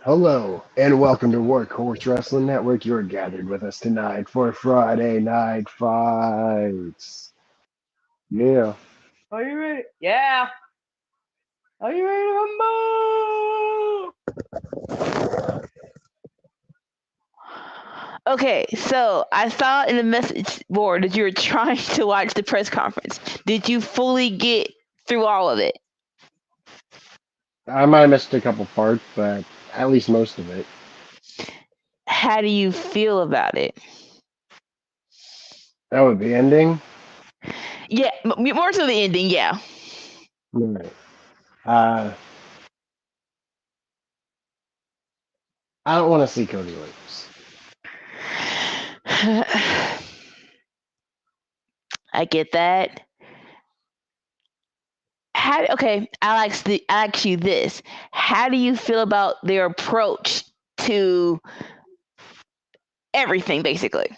Hello, and welcome to Workhorse Wrestling Network. You're gathered with us tonight for Friday Night Fights. Yeah. Are you ready? Yeah. Are you ready to rumble? Okay, so I saw in the message board that you were trying to watch the press conference. Did you fully get through all of it? I might have missed a couple parts, but at least most of it. How do you feel about it? That would be ending. Yeah, more to the ending, yeah. All right. I don't want to see Cody lose. I get that. Okay, I ask you this. How do you feel about their approach to everything, basically?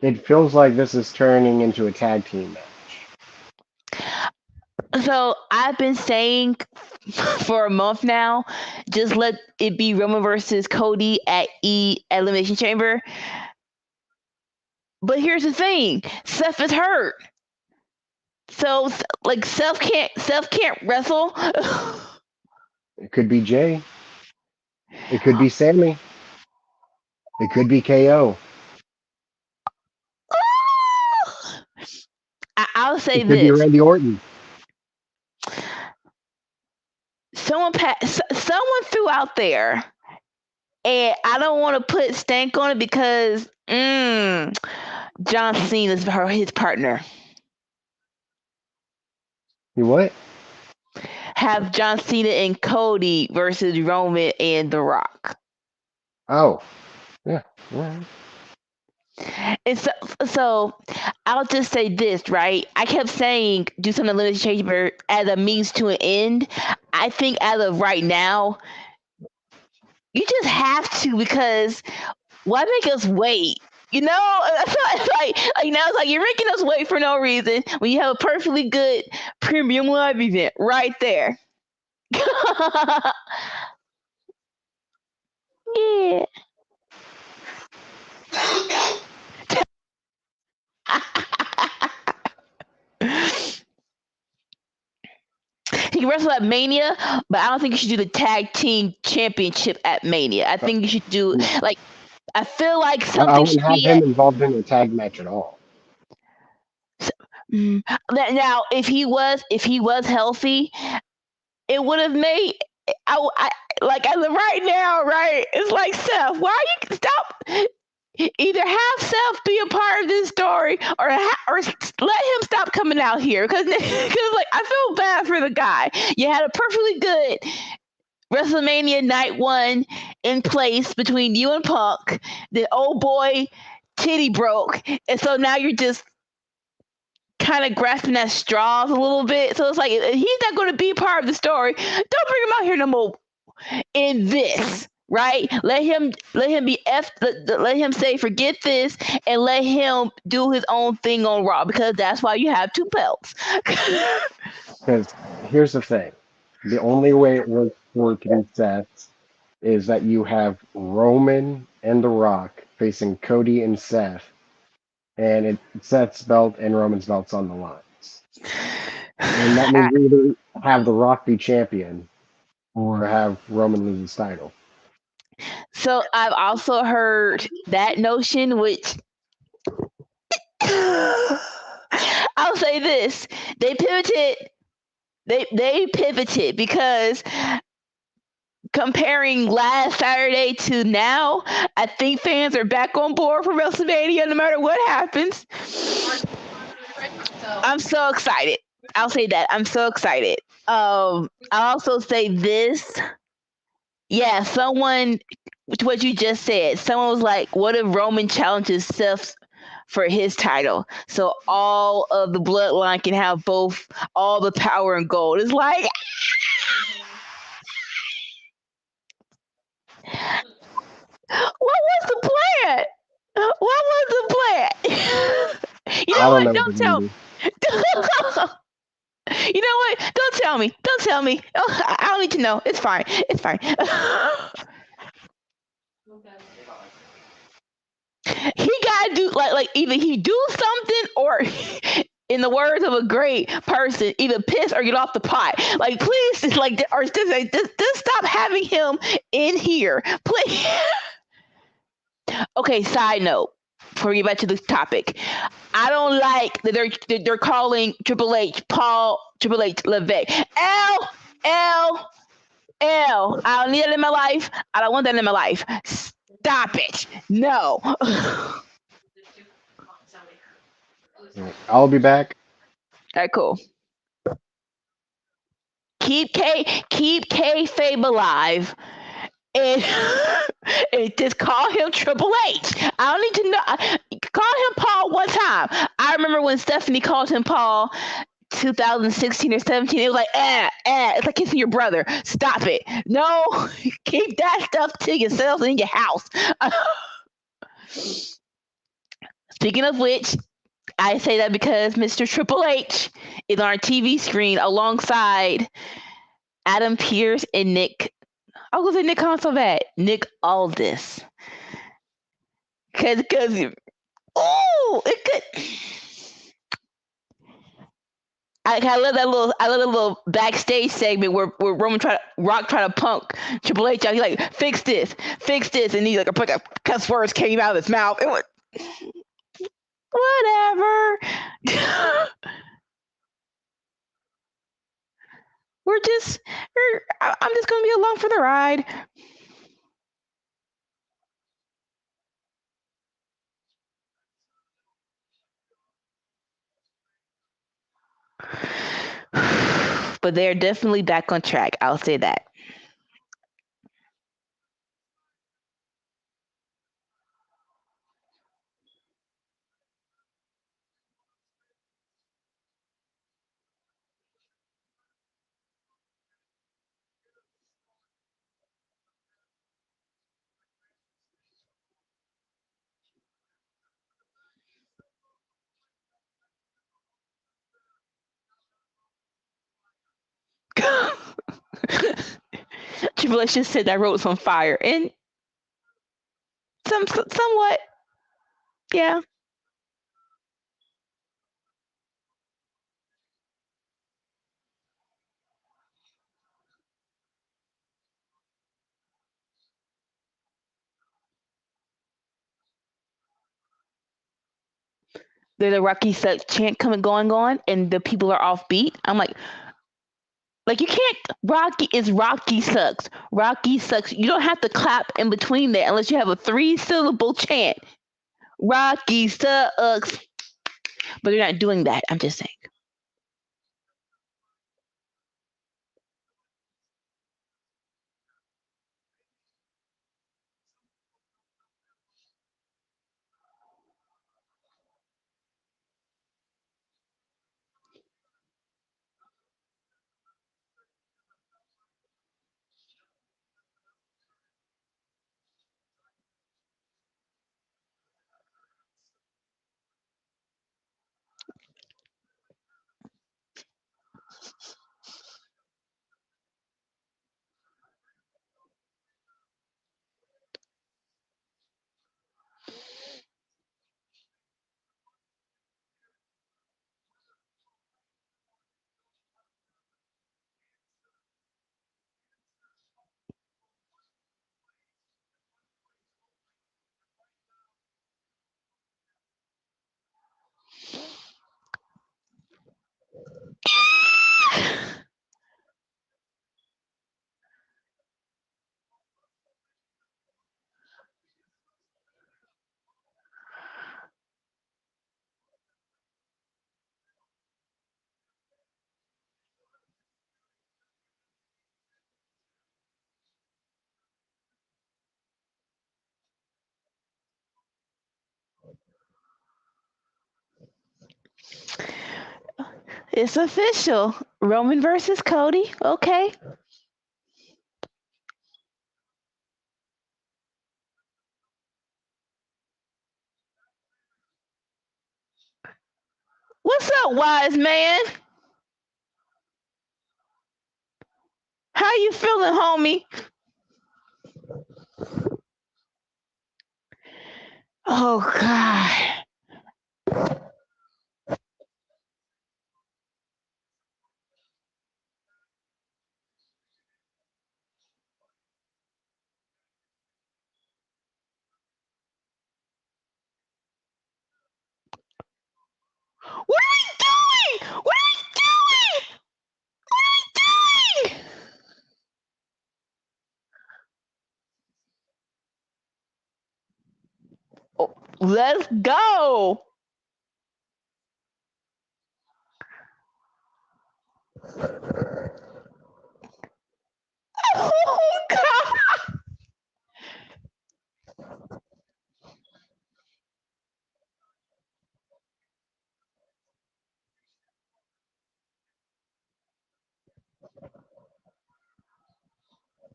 It feels like this is turning into a tag team match. So I've been saying for a month now, just let it be Roman versus Cody at Elimination Chamber. But here's the thing: Seth is hurt, so like Seth can't wrestle. It could be Jay. It could be Sammy. It could be KO. I'll say It could be this: Randy Orton. someone threw out there, and I don't want to put stank on it because John Cena is his partner. You what? Have John Cena and Cody versus Roman and The Rock. Oh, yeah. Right. And so I'll just say this, right? I kept saying do something limited chamber as a means to an end. I think as of right now, you just have to because why make us wait? You know, it's like now it's like you're making us wait for no reason when you have a perfectly good premium live event right there. Yeah. He can wrestle at Mania, but I don't think you should do the tag team championship at Mania. I think you should do No. like I feel like I something wouldn't should have be him at involved in a tag match at all. now. If he was healthy, it would have made. I like as of right now, right? It's like Seth. Why you stop? Either have Seth be a part of this story, or let him stop coming out here because like I feel bad for the guy. You had a perfectly good WrestleMania Night 1 in place between you and Punk. The old boy titty broke, and so now you're just kind of grasping at straws a little bit. So it's like he's not going to be part of the story. Don't bring him out here no more in this. Right? Let him be let him say forget this and let him do his own thing on Raw because that's why you have two belts. Because here's the thing: the only way it works for it to be set is that you have Roman and The Rock facing Cody and Seth, and Seth's belt and Roman's belts on the lines. And that means either have The Rock be champion or have Roman lose his title. So I've also heard that notion, which I'll say this: they pivoted. They pivoted because comparing last Saturday to now, I think fans are back on board for WrestleMania no matter what happens. I'm so excited. I'll say that. I'm so excited. I'll also say this. Yeah, someone, what you just said, someone was like, what if Roman challenges Seth for his title? So all of the bloodline can have all the power and gold. It's like, what was the plan? What was the plan? You I know don't what? know what Don't they're tell gonna me. do. You know what? Don't tell me. Don't tell me. Oh, I don't need to know. It's fine. It's fine. He gotta do like either he do something or in the words of a great person, either piss or get off the pot. Like please just like or just stop having him in here. Please. Okay, side note. Before we get back to the topic. I don't like that they're calling Triple H Paul Triple H Levesque. L I don't need that in my life. I don't want that in my life. Stop it. No. I'll be back. All right, cool. Keep kayfabe alive, and, and just call him Triple H. I don't need to know. Call him Paul one time. I remember when Stephanie called him Paul. 2016 or 17, it was like, it's like kissing your brother. Stop it. No, keep that stuff to yourself in your house. Speaking of which, I say that because Mr. Triple H is on our TV screen alongside Adam Pearce and Nick. I was going to say Nick Consolvat. Nick Aldis. Because, oh, it could. I love that little backstage segment where Rock tried to punk Triple H out. He's like, fix this, and he like a cuss words came out of his mouth. It was whatever. I'm just gonna be along for the ride. But they're definitely back on track. I'll say that. Triple H just said that road's on fire, and somewhat, yeah. There's a Rocky Sucks chant going on, and the people are off beat. I'm like you can't. Rocky Sucks. Rocky Sucks. You don't have to clap in between there unless you have a 3-syllable chant. Rocky Sucks. But they're not doing that. I'm just saying. It's official. Roman versus Cody. Okay. What's up, wise man? How you feeling, homie? Oh God. What are we doing? What are we doing? What are we doing? Oh, let's go. Oh God.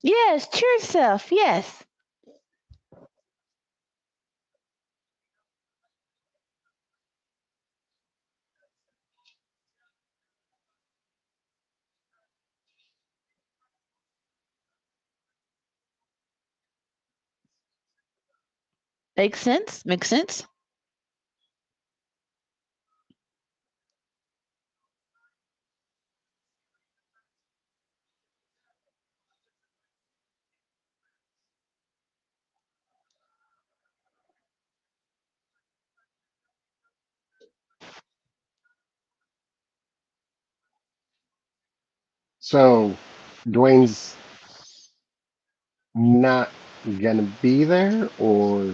Yes, cheer yourself. Yes. Makes sense. Makes sense. So Dwayne's not gonna be there, or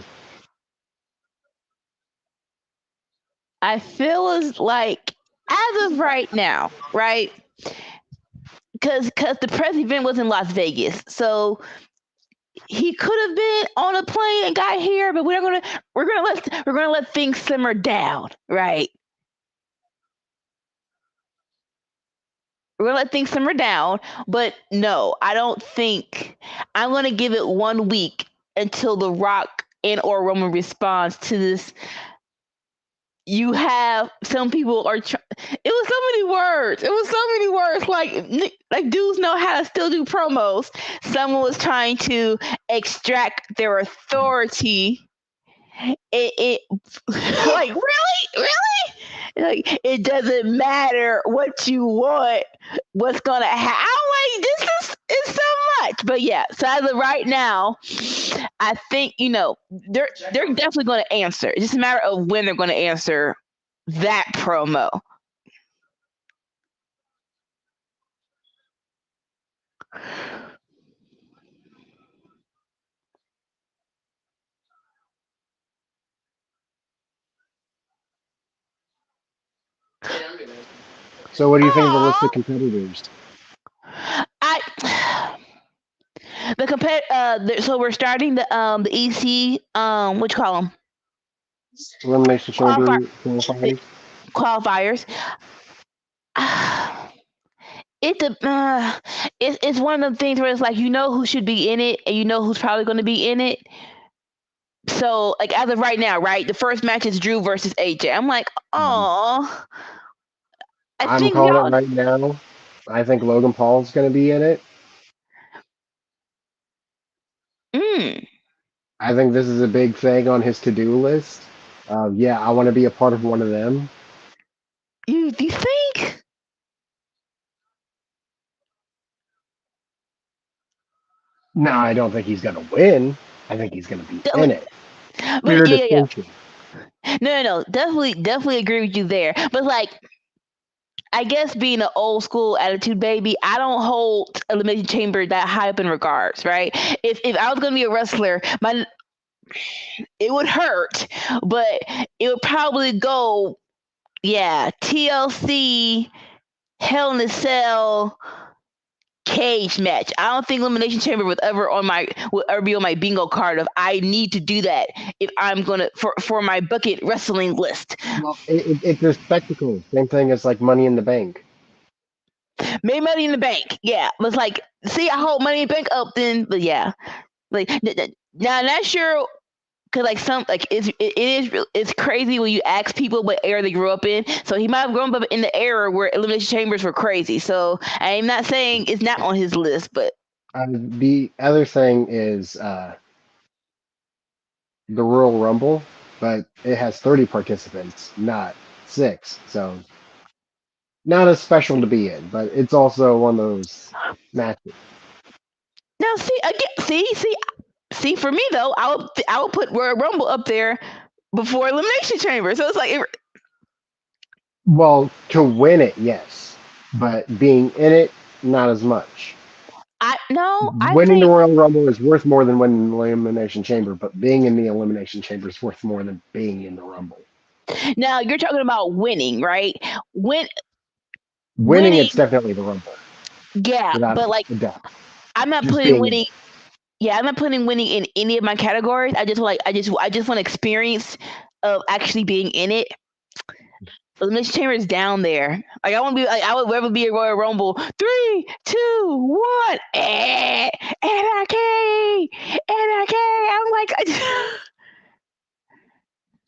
I feel as like as of right now, right? Because the press event was in Las Vegas, so he could have been on a plane and got here, but we're gonna let things simmer down, right? We're gonna let things simmer down, but no, I don't think I'm gonna give it 1 week until The Rock and or Roman responds to this. You have some people are. It was so many words. It was so many words. Like dudes know how to still do promos. Someone was trying to extract their authority. It like really, like it doesn't matter what you want, what's gonna happen. I'm like, this is so much. But yeah, so as of right now, I think they're definitely gonna answer. It's just a matter of when they're gonna answer that promo. so what do you think of the list of Aww. competitors? I so we're starting the EC what you call them, Elimination qualifier Chamber qualifiers. qualifiers. It's it's one of the things where it's like you know who should be in it and you know who's probably going to be in it. So like as of right now, right, the first match is Drew versus AJ. I'm like, Mhm. oh, I I'm think we calling it all. right now. I think Logan Paul's going to be in it. Mm, I think this is a big thing on his to-do list. Yeah, I want to be a part of one of them. you think? No, I don't think he's going to win. I think he's going to be in But it. Clear yeah, yeah, distinction. yeah. No, definitely agree with you there. But like, I guess being an old school attitude baby, I don't hold Elimination Chamber that high up in regards, right? If I was gonna be a wrestler, my it would hurt, but it would probably go, yeah, TLC, Hell in a Cell, cage match. I don't think Elimination Chamber would ever be on my bingo card of I need to do that if I'm gonna for my bucket wrestling list. Well, it's a spectacle. Same thing as like Money in the Bank. Maybe Money in the Bank, yeah. But it's like, see, I hold Money in the Bank up then, but yeah, like now not sure Cause like it's crazy when you ask people what era they grew up in. So he might have grown up in the era where elimination chambers were crazy. So I'm not saying it's not on his list, but The other thing is the Royal Rumble, but it has 30 participants, not six. So not as special to be in, but it's also one of those matches. now see again, see for me though, I would put Royal Rumble up there before elimination chamber. So it's like Well, to win it, yes, but being in it, not as much. I no, I Winning the think Royal Rumble is worth more than winning the Elimination Chamber, but being in the Elimination Chamber is worth more than being in the Rumble. now you're talking about winning, right? Win Winning, winning, it's definitely the Rumble, yeah, without but like a doubt. I'm not Just putting being in winning. it. Yeah, I'm not putting winning in any of my categories. I just want experience of actually being in it. Elimination Chamber is down there. Like I want to be like I would rather be a Royal Rumble. 3, 2, 1, anarchy, anarchy. I'm like,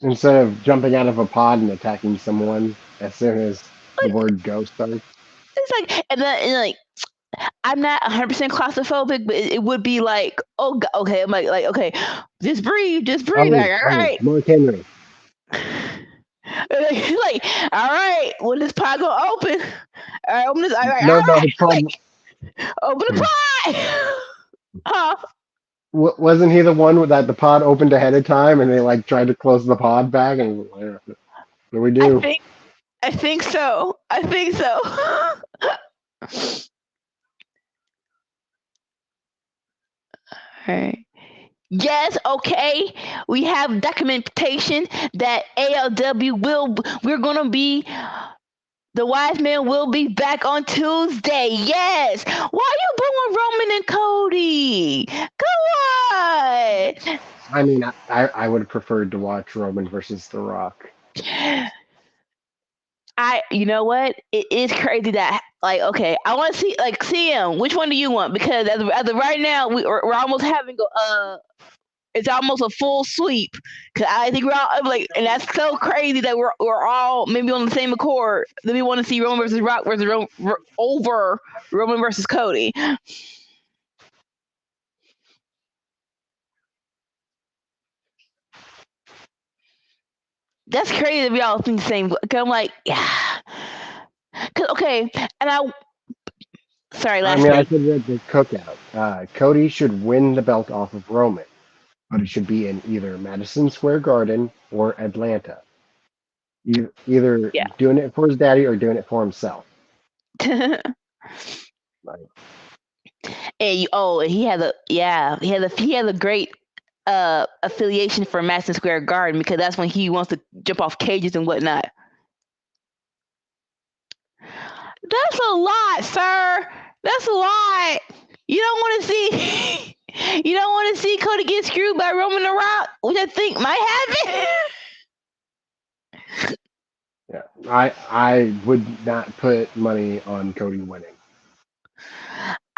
Instead of jumping out of a pod and attacking someone as soon as the word go starts. it's like, and like I'm not 100% claustrophobic, but it would be like, oh, okay. I'm like, okay, just breathe. Like, all Oh, right. Mark Henry. Like, all right, when this pie gonna open? All right, open this. All right, No, all no, right, the pod. like, open the pie. Huh? Wasn't he the one that the pod opened ahead of time and they like tried to close the pod back and what do we I do? think, I think so. I think so. All right. Yes, okay. We have documentation that we're gonna be the wise man will be back on Tuesday. Yes. Why are you booing Roman and Cody? Come on. I mean, I would have preferred to watch Roman versus The Rock. You know what? It is crazy that like okay, I want to see him. Which one do you want? Because as of right now, we're almost having it's almost a full sweep. Cause I think we're all I'm like, and that's so crazy that we're all maybe on the same accord that we want to see Roman versus Rock versus over Roman versus Cody. That's crazy that we all think the same. Cause I'm like, yeah. Cause okay, and sorry, I last mean, I thing. said at the cookout, Cody should win the belt off of Roman, but it should be in either Madison Square Garden or Atlanta. Either Yeah. doing it for his daddy or doing it for himself. Like, And he had a great affiliation for Madison Square Garden because that's when he wants to jump off cages and whatnot. That's a lot, sir. That's a lot. You don't want to see. You don't want to see Cody get screwed by Roman the Rock, which I think might happen. yeah, I would not put money on Cody winning.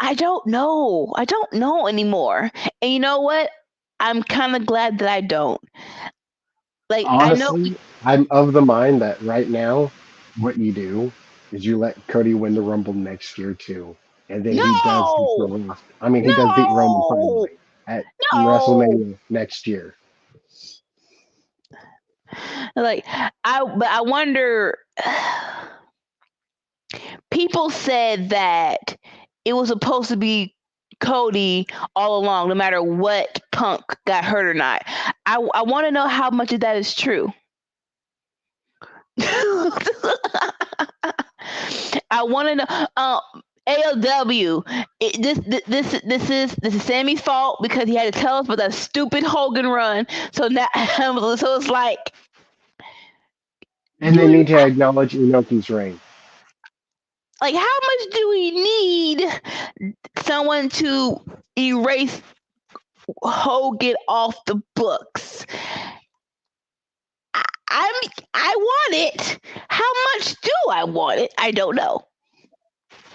I don't know. I don't know anymore. And you know what? I'm kind of glad that I don't. Like I know. Honestly, I'm of the mind that right now, what you do is you let Cody win the Rumble next year too, and then he does beat the No, Rock. I mean, he does beat Roman no, finally at no. WrestleMania next year. Like but I wonder. People said that it was supposed to be Cody all along, no matter what Punk got hurt or not. I want to know how much of that is true. I want to know. ALW. This is Sammy's fault because he had to tell us about that stupid Hogan run. So now, so it's like And do they we need to acknowledge Inoki's reign. like how much do we need someone to erase Hogan off the books? I want it. How much do I want it? I don't know.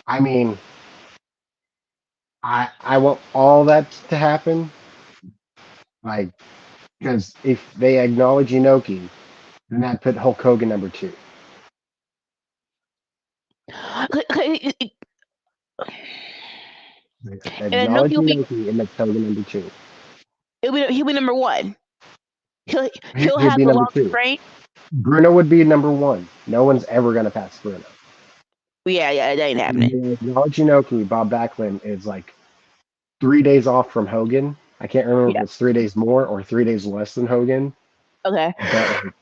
I mean, I want all that to happen. Like Because if they acknowledge Inoki, then that put Hulk Hogan number two. And Acknowledge Inoki will be Inoki, and makes Hogan number two. he'll be number one. He'll He'd have be the number longest two. reign. Bruno would be number one. No one's ever going to pass Bruno. Yeah, it ain't happening. Acknowledge Inoki, Bob Backlund is like 3 days off from Hogan. I can't remember if Yeah. it's 3 days more or 3 days less than Hogan, Okay. but like,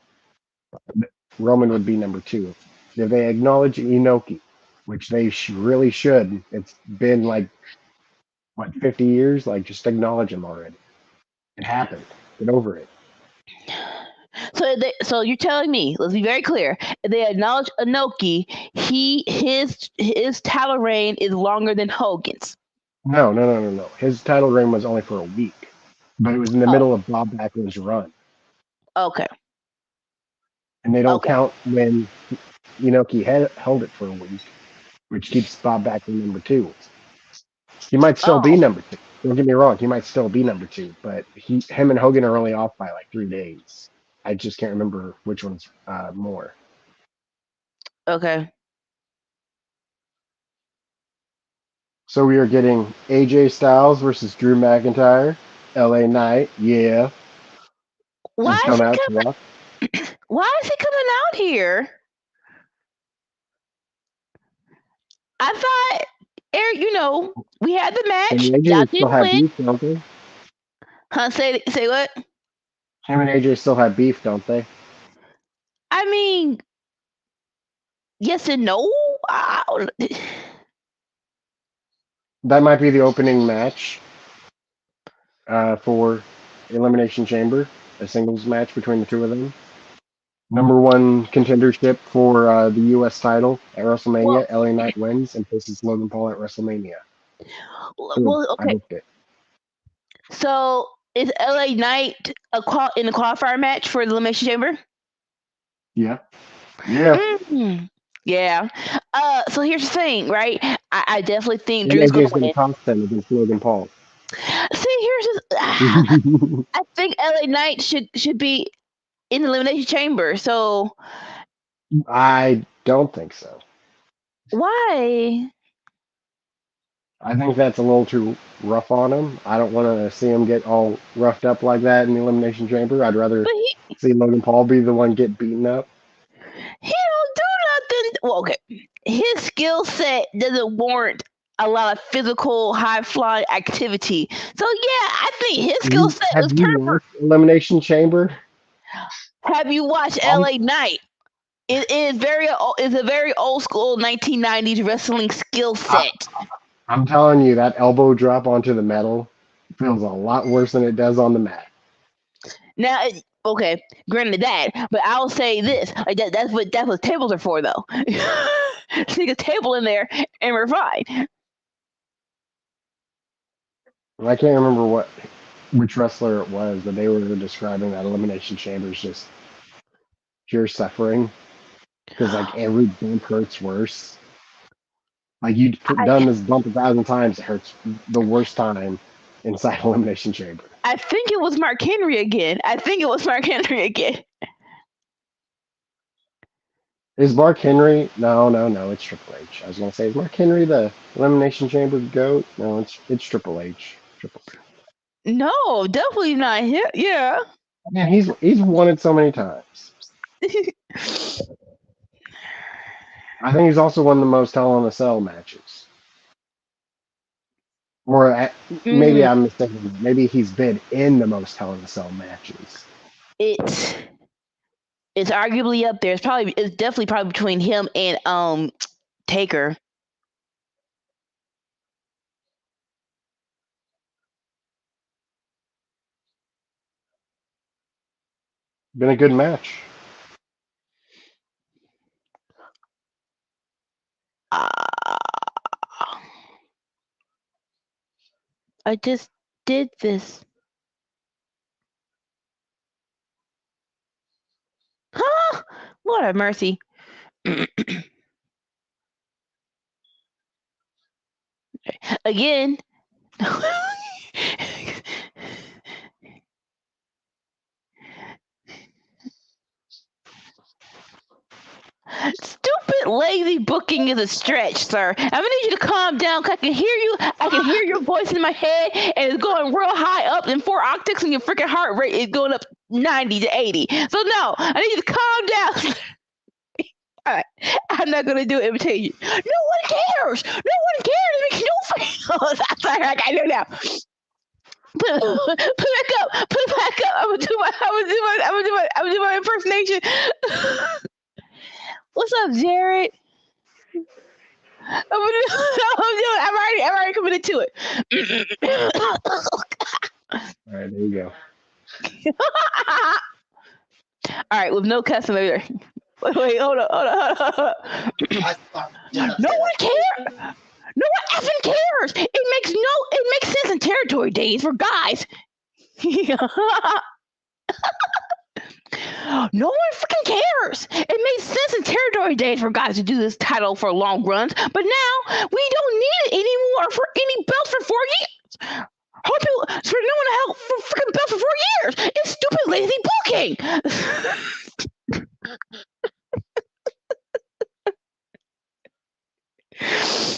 Roman would be number two. If they acknowledge Inoki, which they really should, it's been like, what, 50 years? Like, just acknowledge him already. It happened. Get over it. So you're telling me, let's be very clear, if they acknowledge Inoki, his title reign is longer than Hogan's. No. His title reign was only for a week, but it was in the Oh, middle of Bob Backlund's run. okay. And they don't Okay. count when Inoki held it for a week, which keeps Bob Backlund number two. He might still be Oh, number two. Don't get me wrong, he might still be number two, but him and Hogan are only off by like 3 days. I just can't remember which one's more. okay. So we are getting AJ Styles versus Drew McIntyre. LA Knight, yeah, Why has is come he out to coming? rock. Why is he coming out here? I thought, Eric, we had the And match. Y'all AJ still didn't have win. beef, don't they? Huh? Say what? Him and AJ still have beef, don't they? I mean, yes and no. That might be the opening match for Elimination Chamber, a singles match between the two of them. Number one contendership for the U.S. title at Well, WrestleMania. LA Knight wins and faces Logan Paul at WrestleMania. Boom. I okay. booked it. So is LA Knight in the qualifier match for the Elimination Chamber? Yeah. Yeah. Mm, yeah. So here's the thing, right? I definitely think And Drew's going to AJ's going win. to cost them against Logan Paul. See, I think LA Knight should be in the Elimination Chamber. So I don't think so. why? I think that's a little too rough on him. I don't want to see him get all roughed up like that in the Elimination Chamber. I'd rather But see Logan Paul be the one get beaten up. he don't do nothing. Well, okay, his skill set doesn't warrant a lot of physical, high flying activity. So yeah, I think his skill set Have is you perfect. watched Elimination Chamber? Have you watched I'm, LA Knight? It is it's a very old school 1990s wrestling skill I, set. I'm telling you, that elbow drop onto the metal feels a lot worse than it does on the mat. Now, okay, granted that, but I'll say this: like that's what tables are for, though. Stick a table in there, and we're fine. I can't remember which wrestler it was, but they were describing that Elimination Chamber is just pure suffering because like every bump hurts worse. Like you've I done this bump 1,000 times, it hurts the worst time inside Elimination Chamber. I think it was Mark Henry again. Is Mark Henry? No, it's Triple H. I was gonna say, is Mark Henry the Elimination Chamber goat? No, it's Triple H. Triple H. No, definitely not him. Yeah. Man, he's won it so many times. I think he's also won the most Hell in a Cell matches. Or maybe mm, I'm mistaken. Maybe he's been in the most Hell in a Cell matches. it's it's arguably up there. It's definitely probably between him and Taker. Been a good match. Uh, I just did this. Huh? Lord have mercy. Again. lazy booking is a stretch, sir. I'm gonna need you to calm down. 'Cause I can hear you. I can hear your voice in my head, and it's going real high up in 4 octaves, and your freaking heart rate is going up 90 to 80. So no, I need you to calm down. All right, I'm not gonna do imitation. No one cares. No one cares. It makes no sense. Sorry, I know now. Put it back up. Put it back up. I'm gonna do my impersonation. What's up, Jared? I'm already committed to it. All right, there you go. All right, with no cussing later. Wait, hold on. No one cares. No one effing cares. It makes sense in territory days for guys. No one freaking cares. It made sense in territory days for guys to do this title for long runs, but now we don't need it anymore for any belts for 4 years. Hope you for no one to help for freaking belts for 4 years. It's stupid lazy booking.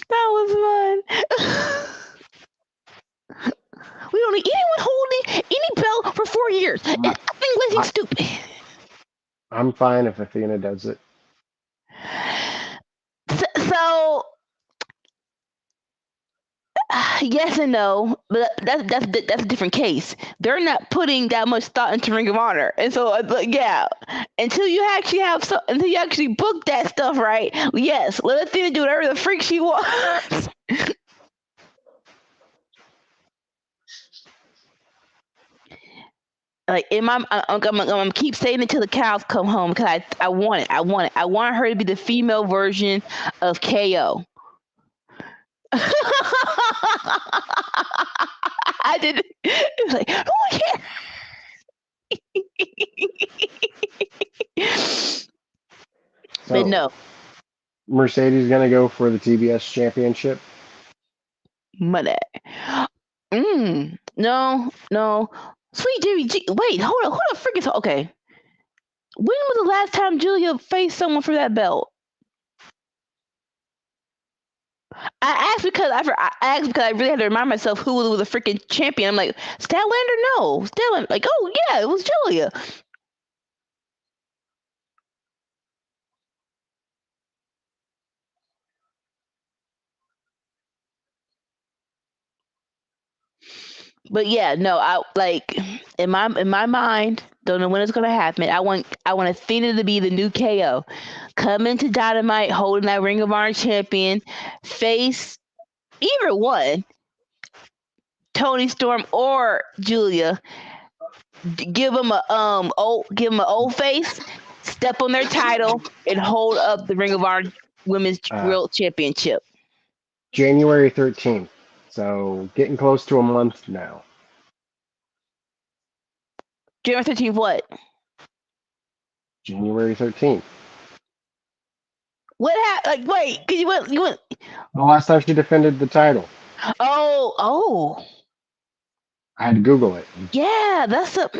That was fun. We don't need anyone holding any belt for 4 years. I think lazy is stupid. I'm fine if Athena does it. So yes and no, but that's a different case. They're not putting that much thought into Ring of Honor, and so yeah, until you actually book that stuff right, yes, let Athena do whatever the freak she wants. Like I'm gonna keep saying it till the cows come home because I want it. I want her to be the female version of KO. I did. It was like, who cares? But no. Mercedes gonna go for the TBS championship. Money. No. Sweet Jimmy G. Wait, hold on. Who the frick is okay? When was the last time Julia faced someone for that belt? I asked because I really had to remind myself who was the freaking champion. I'm like, Statlander? No. Statlander. Like, oh yeah, it was Julia. But yeah, no, I like in my mind, don't know when it's gonna happen. I want Athena to be the new KO. Come into Dynamite holding that Ring of Honor champion, face either one, Tony Storm or Julia. Give them a old face, step on their title, and hold up the Ring of Honor Women's World Championship. January 13th. So getting close to a month now. January 13th, what? January 13th. What happened? Like, wait, cause you went. The last time she defended the title. Oh. I had to Google it. Yeah, that's a.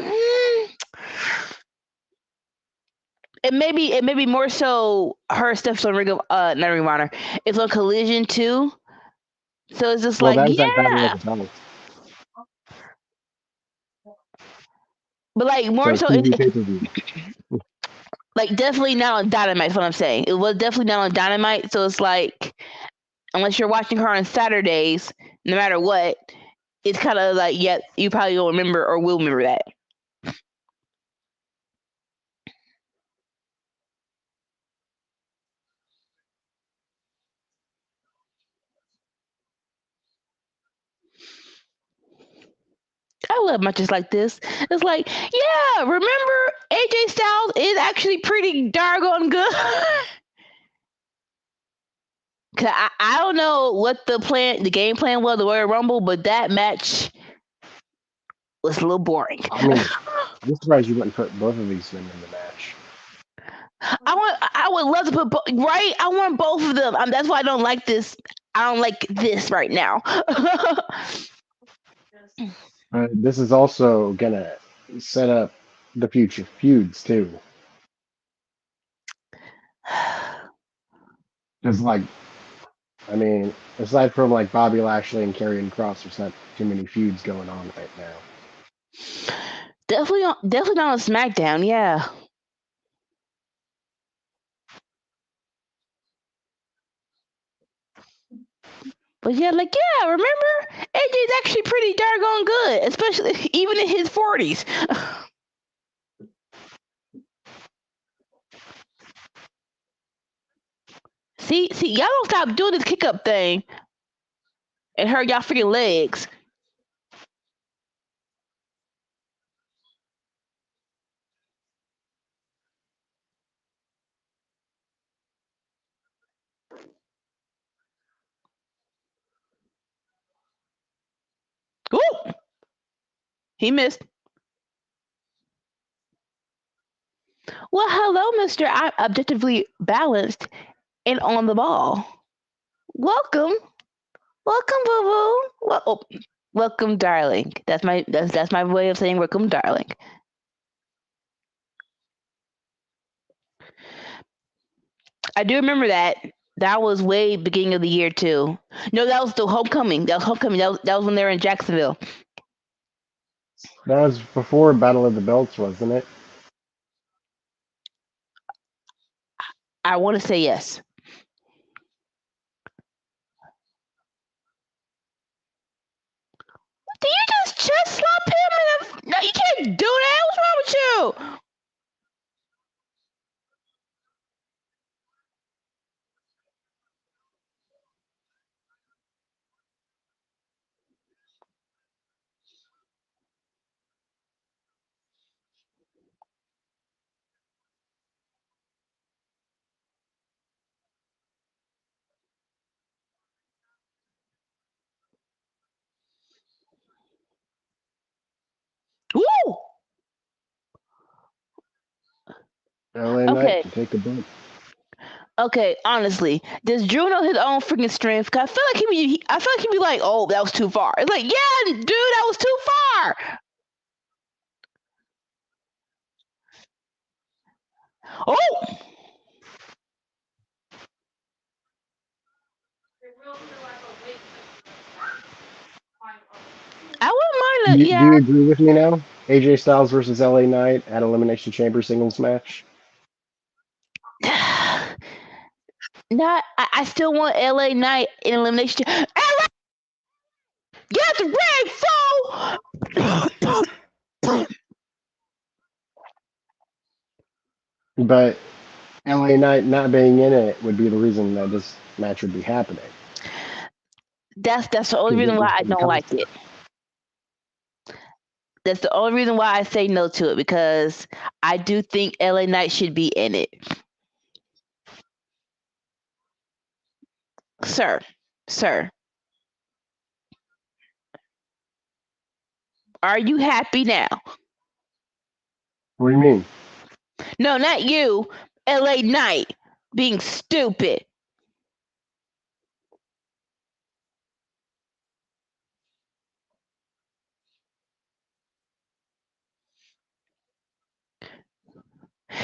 It may be more so her stuff's on Ring of not Ring of Honor. It's on Collision too. So it's just like yeah. But like more so like definitely not on Dynamite is what I'm saying. It was definitely not on Dynamite, so it's like unless you're watching her on Saturdays, no matter what, it's kind of like yeah, you probably don't remember or will remember that. I love matches like this. It's like, yeah, remember AJ Styles is actually pretty doggone good. Cause I don't know what the game plan was, the Royal Rumble, but that match was a little boring. I mean, I'm surprised you wouldn't put both of these women in the match. I would love to put right. I want both of them. That's why I don't like this. I don't like this right now. This is also gonna set up the future feuds too. Because, like, I mean, aside from like Bobby Lashley and Karrion Kross, there's not too many feuds going on right now. Definitely not on SmackDown. Yeah. But yeah, remember? AJ's actually pretty doggone good, especially even in his 40s. see, y'all don't stop doing this kick up thing and hurt y'all freaking legs. Ooh! He missed. Well, hello, mister. I'm objectively balanced and on the ball. Welcome. Welcome, boo boo. Welcome, darling. That's my way of saying welcome, darling. I do remember that. That was way beginning of the year too. No, that was the homecoming. That was homecoming. That was when they were in Jacksonville. That was before Battle of the Belts, wasn't it? I want to say yes. Do you just chest slap him? No, you can't do that. What's wrong with you? Woo! LA Knight can take a bump. Okay, honestly, does Drew know his own freaking strength? Cause I feel like he'd be like, "Oh, that was too far." It's like, yeah, dude, that was too far. Oh, I wouldn't mind Do it. you, do Yeah, you agree with me now? AJ Styles versus LA Knight at Elimination Chamber singles match. not. I still want LA Knight in elimination. LA, get ready, fool. But LA Knight not being in it would be the reason that this match would be happening. That's the only reason why I don't like it. That's the only reason why I say no to it, because I do think LA Knight should be in it. Sir. Are you happy now? What do you mean? No, not you. LA Knight being stupid.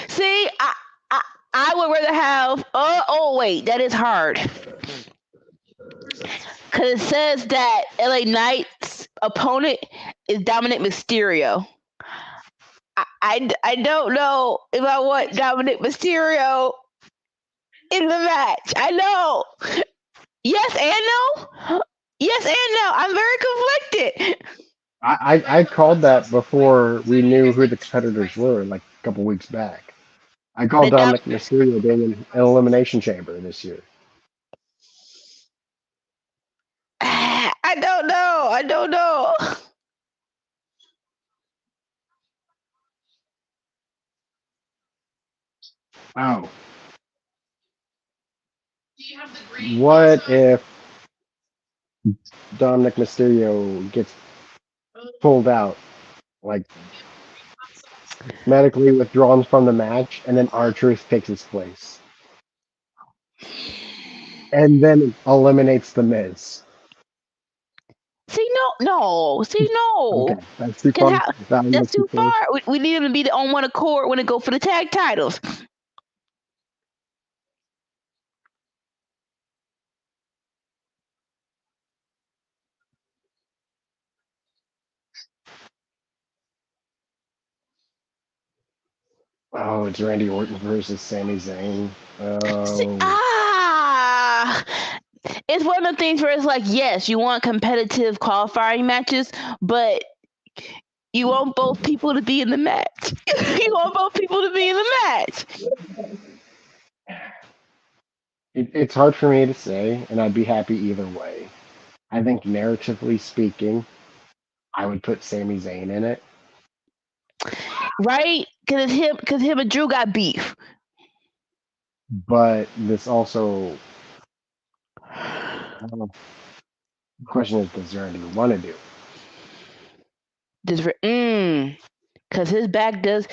See, I would rather have. Oh wait, that is hard. Because it says that LA Knight's opponent is Dominic Mysterio. I don't know if I want Dominic Mysterio in the match. I know. Yes and no. Yes and no. I'm very conflicted. I called that before we knew who the competitors were, like a couple weeks back. I called Dominic Mysterio being in an Elimination Chamber this year. I don't know. I don't know. Oh. What if Dominic Mysterio gets pulled out, like medically withdrawn from the match, and then R-Truth takes his place, and then eliminates the Miz? See, no. See, no. Okay, that's too far. That's too far. We need them to be on one accord when they go for the tag titles. Oh, it's Randy Orton versus Sami Zayn. Oh, Ah, it's one of the things where it's like, yes, you want competitive qualifying matches, but you want both people to be in the match. You want both people to be in the match. it's hard for me to say, and I'd be happy either way. I think narratively speaking, I would put Sami Zayn in it, Right? Because him and Drew got beef. but this also, the question is, does Randy want to do it? Because his back does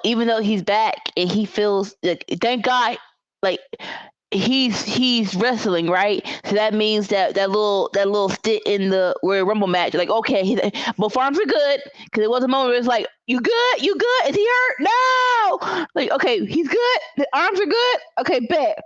even though he's back and he feels like, thank God, like he's wrestling, right? So that means that little stint in the Royal Rumble match, like, okay, both arms are good, because it was a moment where it's like, you good, is he hurt? No, like, okay, he's good, the arms are good, okay, bet.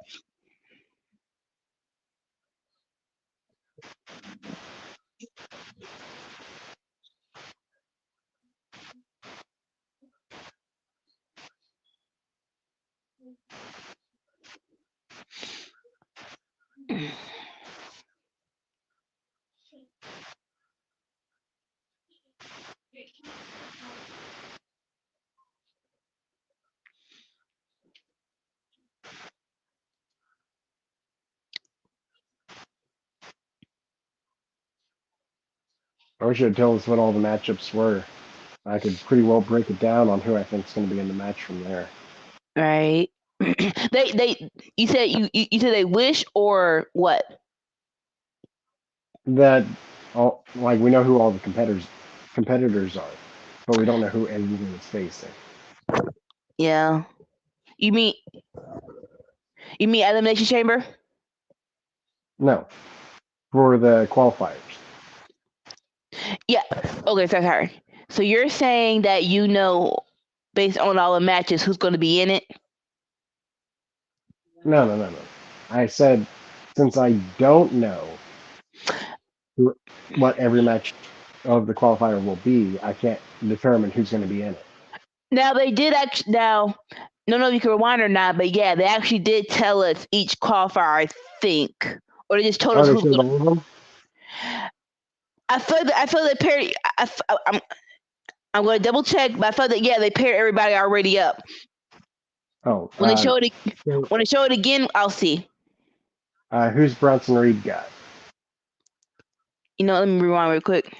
I wish you'd tell us what all the matchups were. I could pretty well break it down on who I think is going to be in the match from there. Right. They you said you said they wish, or what? That all like we know who all the competitors are, but we don't know who anyone is facing. Yeah. You mean Elimination Chamber? No, for the qualifiers. Yeah. Okay, sorry. So you're saying that based on all the matches, who's going to be in it? No. I said since I don't know who, what every match of the qualifier will be, I can't determine who's going to be in it. Now they did actually. Now, don't know if you can rewind or not, but yeah, they actually did tell us each qualifier. I think, or they just told Oh, us they who's showed going. all of them. I feel that paired. I'm going to double check, but I felt that, yeah, they paired everybody already up. Oh, When they show it, so, when they show it again, I'll see. who's Bronson Reed got? Let me rewind real quick.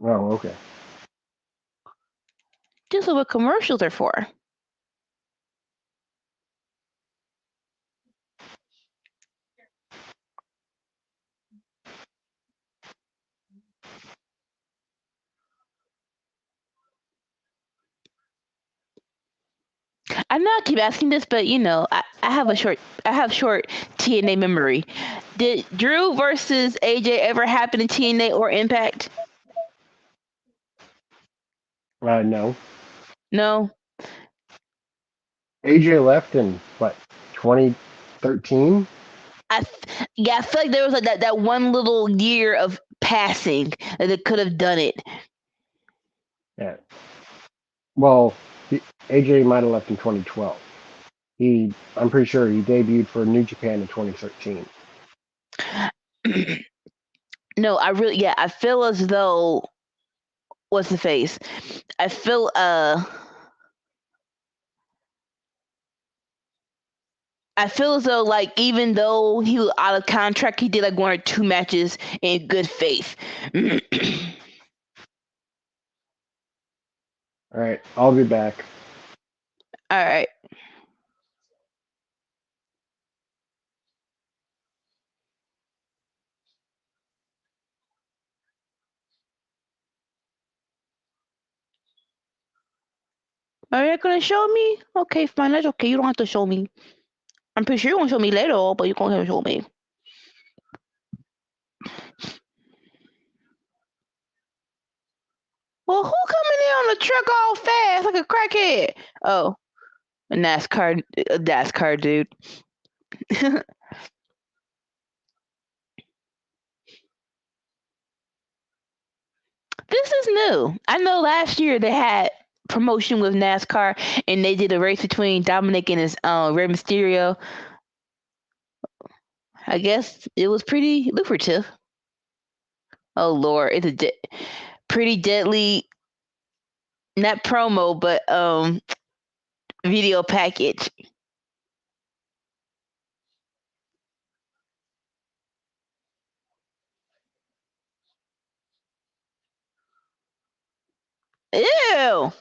Oh, okay. Just what commercials are for. I know I keep asking this, but I have short TNA memory. Did Drew versus AJ ever happen in TNA or Impact? No. No. AJ left in what 2013. I feel like there was like that one little year of passing that they could have done it. Yeah. Well, AJ might have left in 2012. I'm pretty sure he debuted for New Japan in 2013. No, I feel as though, what's the face? I feel as though, like, even though he was out of contract, he did like one or two matches in good faith. All right, I'll be back. All right. Are you gonna show me? Okay, fine. That's okay. You don't have to show me. I'm pretty sure you're gonna show me later, but you're gonna show me. Well, who coming in on the truck all fast like a crackhead? Oh, a NASCAR dude. This is new. I know last year they had promotion with NASCAR, and they did a race between Dominic and his Rey Mysterio. I guess it was pretty lucrative. Oh Lord, it's a pretty deadly, not promo, but video package. Ew.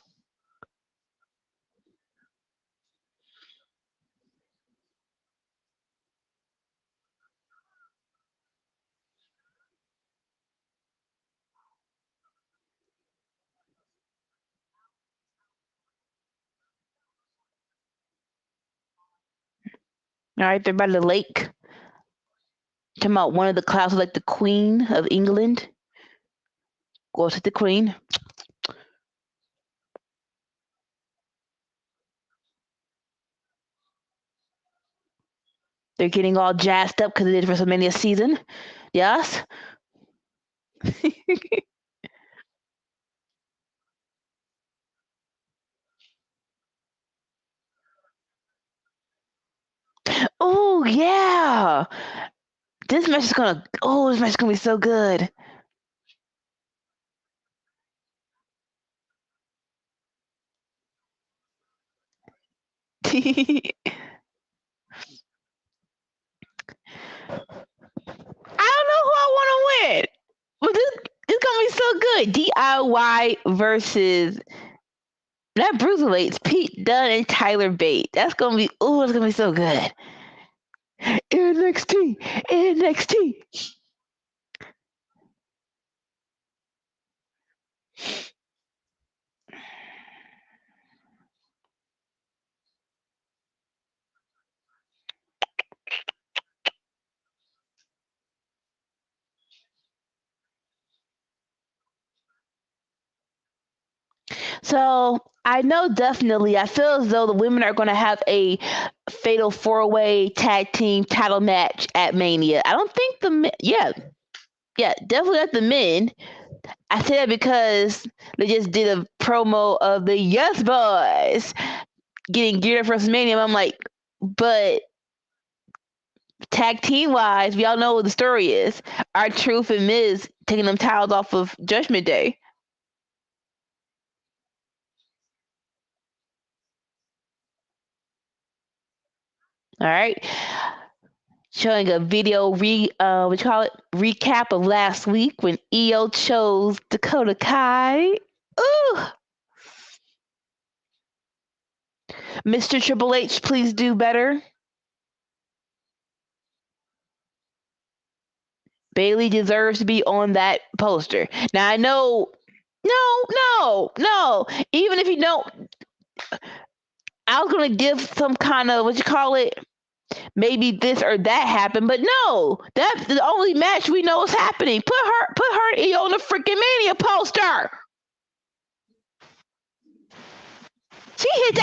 All right, they're by the lake. Talking about one of the clouds, like the Queen of England. Goes to the Queen. They're getting all jazzed up because it is WrestleMania season. Yes. Oh yeah. This match is gonna. Oh, this match is gonna be so good. I don't know who I want to win, but this it's gonna be so good. DIY versus not Bruiserweights, Pete Dunne and Tyler Bate. That's gonna be. Oh, it's gonna be so good. NXT, NXT. So I know definitely. I feel as though the women are going to have a fatal four-way tag team title match at Mania. I don't think the men. Yeah, definitely not the men. I say that because they just did a promo of the Yes Boys getting geared up for WrestleMania. I'm like, but tag team wise, we all know what the story is. R-Truth and Miz taking them titles off of Judgment Day. All right. Showing a video what you call it, recap of last week when EO chose Dakota Kai. Ooh. Mr. Triple H, please do better. Bailey deserves to be on that poster. Now I know, no. Even if you don't, I was gonna give some kind of what you call it, maybe this or that happened, but no, that's the only match we know is happening. Put her and EO on the freaking Mania poster. She hit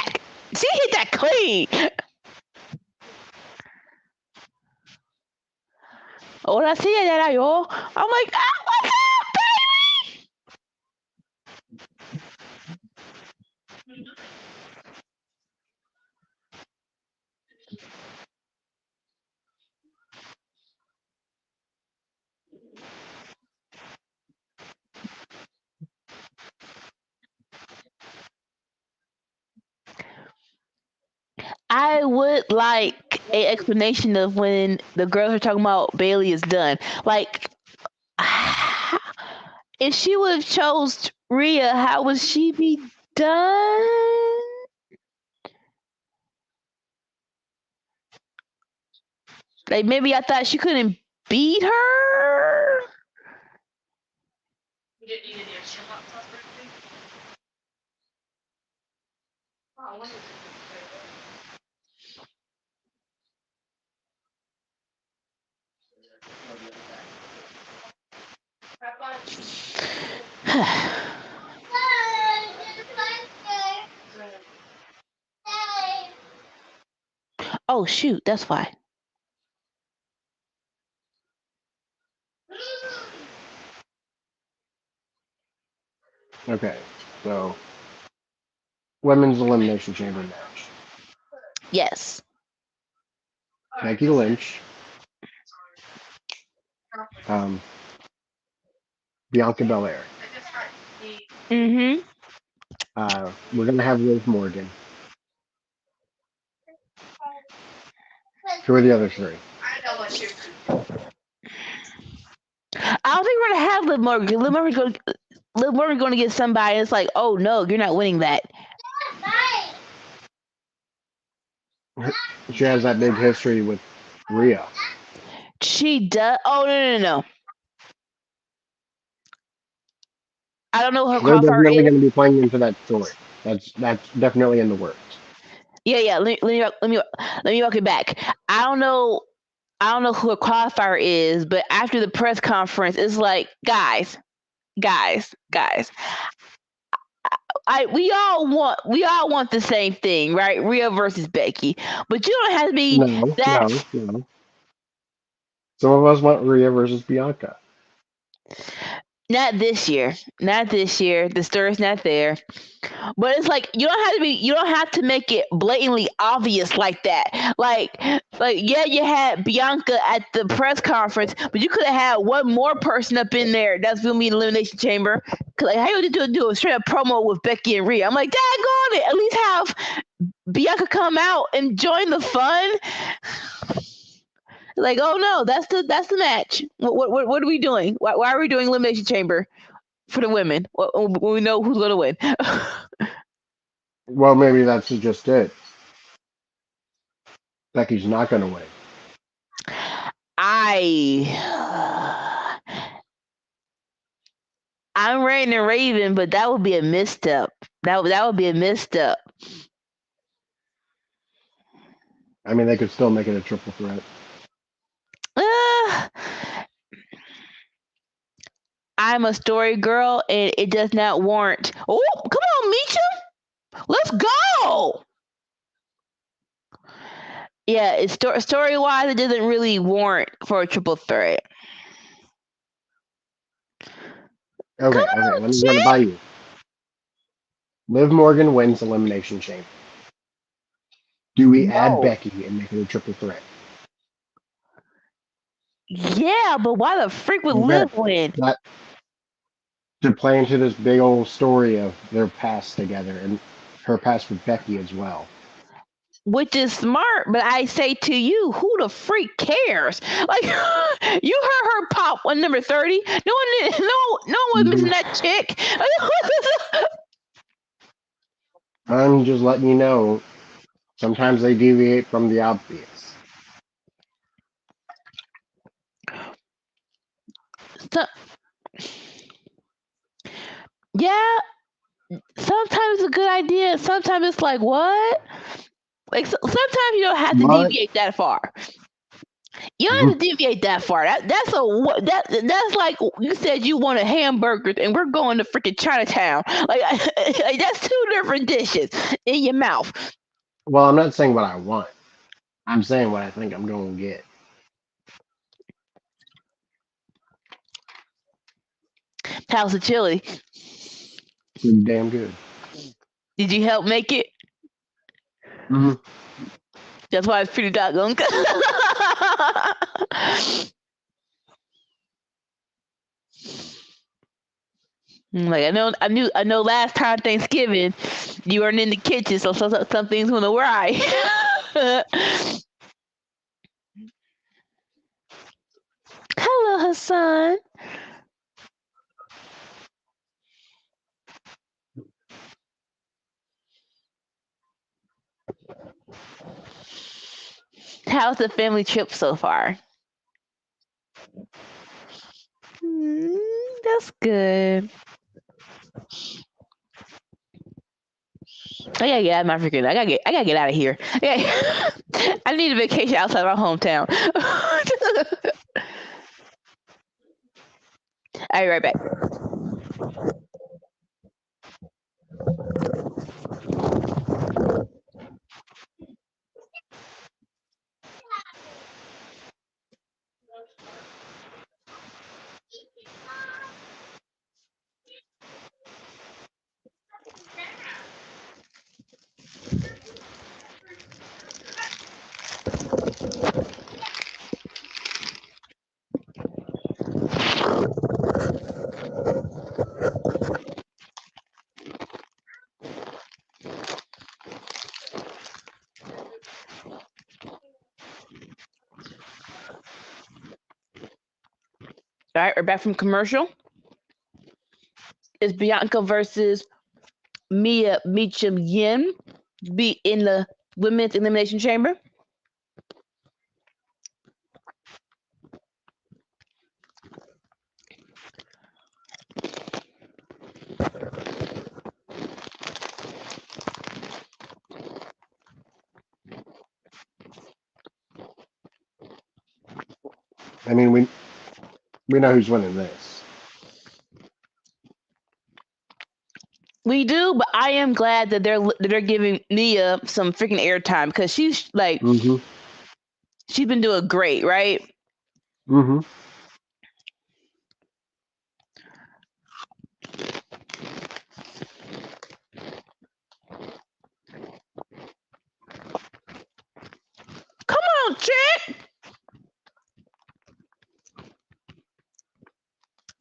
that clean. Ahora sí, ella era yo. I'm like, what's up, baby? I would like a explanation of when the girls are talking about Bailey is done. Like, if she would have chose Rhea, how would she be done? Like, maybe I thought she couldn't beat her. Oh shoot, that's why. Okay, so women's elimination chamber match: Yes. Becky Lynch, um, Bianca Belair. Mm-hmm. We're gonna have Liv Morgan. Who are the other three? I don't think we're gonna have Liv Morgan. Liv Morgan's going to get somebody. It's like, oh no, you're not winning that. She has that big history with Rhea. She does. Oh no. I don't know who her They're qualifier definitely is. going to be playing into that story. That's definitely in the works. Yeah. Let me walk it back. I don't know. I don't know who her qualifier is, but after the press conference, it's like, guys. We all want the same thing, right? Rhea versus Becky, but you don't have to be No, that. no, no. Some of us want Rhea versus Bianca. Not this year. Not this year. The story's not there. But it's like you don't have to make it blatantly obvious like that. Like yeah, you had Bianca at the press conference, but you could have had one more person up in there that's gonna be in the Elimination Chamber. Like how you do a straight up promo with Becky and Rhea. I'm like, daggone it, at least have Bianca come out and join the fun. Like, oh no, that's the match. What are we doing? Why are we doing Elimination Chamber for the women when we know who's gonna win? Well, maybe that's just it. Becky's not going to win. I I'm Rain and Raven, but that would be a misstep. That would be a misstep. I mean, they could still make it a triple threat. Uh, I'm a story girl, and it does not warrant. Oh, come on, Meechum, let's go. Yeah, it's story wise, it doesn't really warrant for a triple threat. Come Okay, on, let me run it by chick. you. Liv Morgan wins Elimination Chamber. Do we add No. Becky and make it a triple threat? Yeah, but why the freak would Okay, Liv win? that to play into this big old story of their past together and her past with Becky as well. Which is smart, but I say to you, who the freak cares? Like you heard her pop on number 30. No one was missing that chick. I'm just letting you know. Sometimes they deviate from the obvious. So, yeah, sometimes it's a good idea. Sometimes it's like what? Like sometimes you don't have to But deviate that far. You don't have to deviate that far. That's like you said you wanted hamburgers and we're going to freaking Chinatown. Like that's two different dishes in your mouth. well, I'm not saying what I want. I'm saying what I think I'm going to get. House of chili. Pretty damn good. Did you help make it? Mm-hmm. That's why it's pretty doggone good. Like I know. Last time Thanksgiving, you weren't in the kitchen, so some things went awry. Hello, Hassan. How's the family trip so far? That's good. I gotta get out of my freaking. I gotta get out of here. I need a vacation outside my hometown. I'll be right back. All right, we're back from commercial. It's Bianca versus Mia Meacham Yin be in the women's elimination chamber. I mean, we know who's winning this. We do, but I am glad that they're giving Mia some freaking airtime because she's like she's been doing great, right? Mm-hmm. Come on, chick.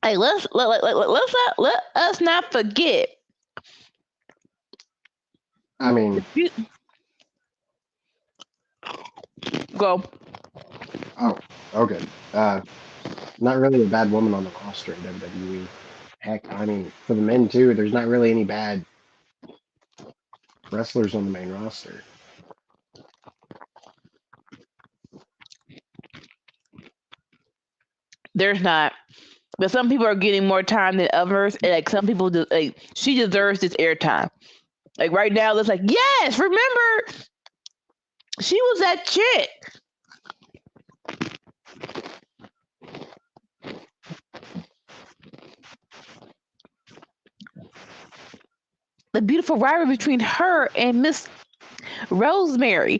Hey, let us not forget. I mean, Go. oh, okay. Not really a bad woman on the roster in WWE. Heck, I mean, for the men too, there's not really any bad wrestlers on the main roster. There's not. But some people are getting more time than others. And like some people like she deserves this airtime. Like right now, it's like, yes, remember she was that chick. The beautiful rivalry between her and Miss Rosemary.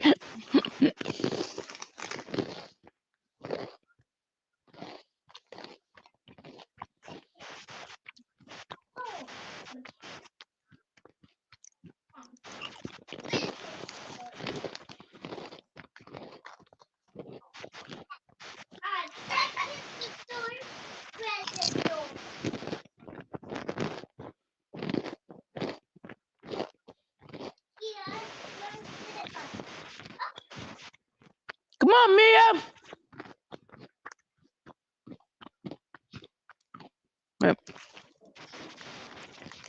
Come on, Mia.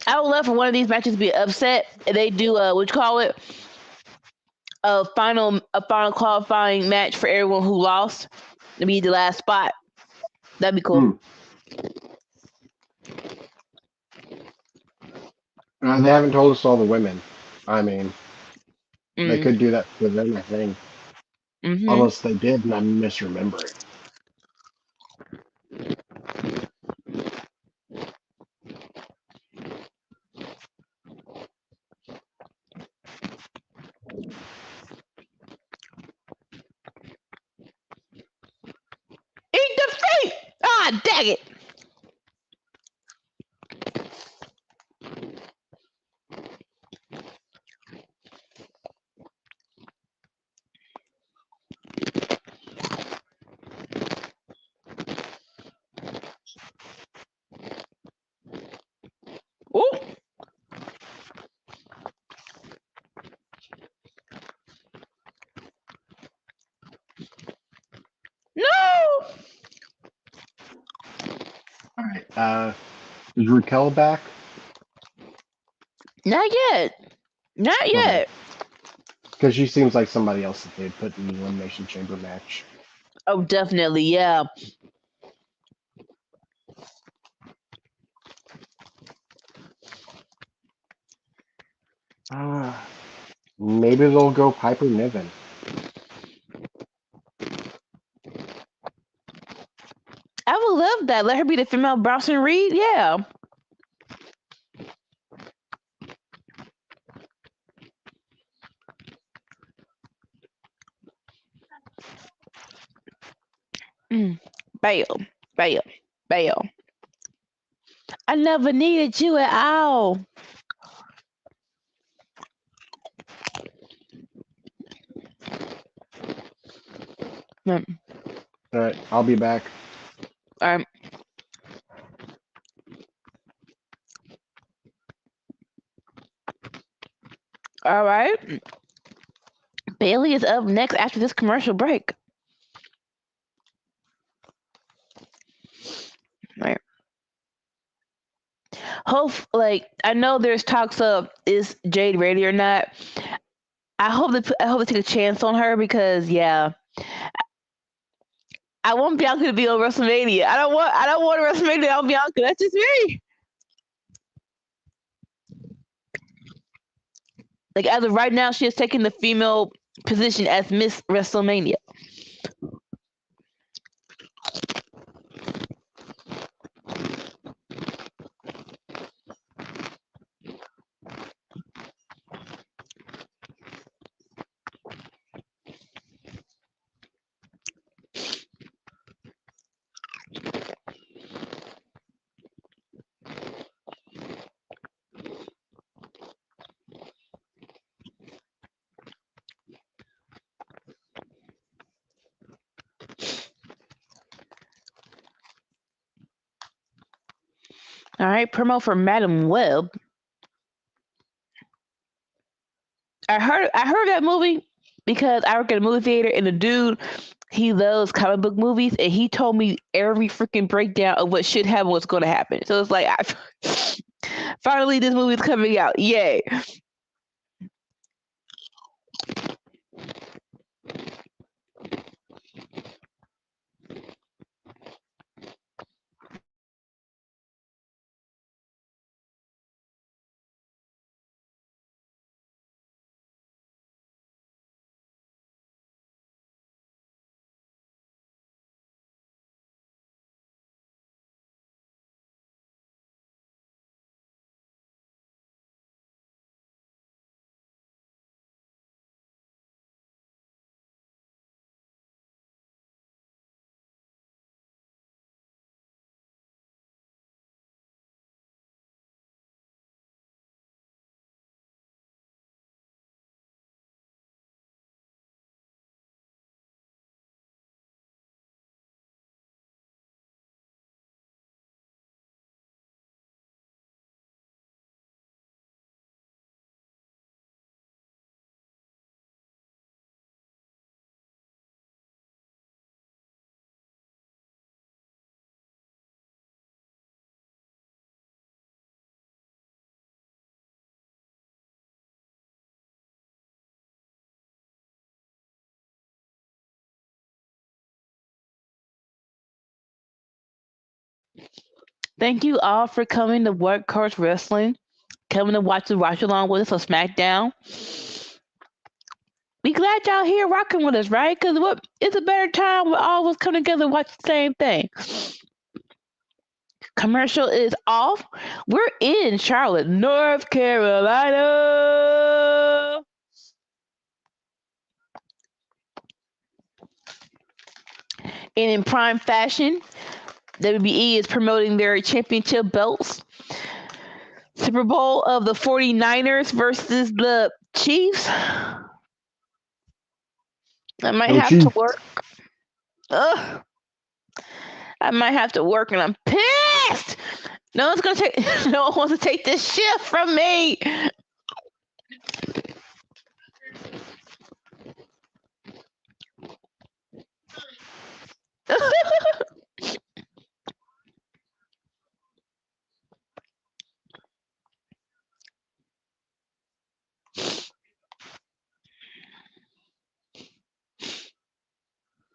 I would love for one of these matches to be upset and they do what you call it, a final qualifying match for everyone who lost to be the last spot. That'd be cool. They haven't told us all the women. I mean, they could do that for them, I think. Unless they did and I'm misremembering. Eat the feet! Ah, dang it! Ooh. No! Alright, is Raquel back? Not yet. Not yet. Because she seems like somebody else that they'd put in the Elimination Chamber match. Oh, definitely, yeah. Maybe they'll go Piper Niven. I would love that. Let her be the female Bronson Reed. Yeah. Bail. Bail. Bail. I never needed you at all. Alright, I'll be back. All right. Bailey is up next after this commercial break. Right. Like I know there's talks of is Jade ready or not. I hope they take a chance on her because yeah, I want Bianca to be on WrestleMania. I don't want WrestleMania on Bianca. That's just me. Like as of right now, she has taken the female position as Miss WrestleMania. All right, promo for Madam Web. I heard that movie because I work at a movie theater and the dude he loves comic book movies and he told me every freaking breakdown of what should happen, what's going to happen. So it's like finally this movie's coming out. Yay. Thank you all for coming to Workhorse Wrestling, coming to watch the Watchalong with us on Smackdown. We glad y'all here rocking with us, right? Because what it's a better time when all of us come together and watch the same thing. Commercial is off. We're in Charlotte, North Carolina. And in prime fashion, WWE is promoting their championship belts. Super Bowl of the 49ers versus the Chiefs. I might Go have to Chiefs. work. Ugh. I might have to work and I'm pissed. No one's gonna take no one wants to take this shift from me.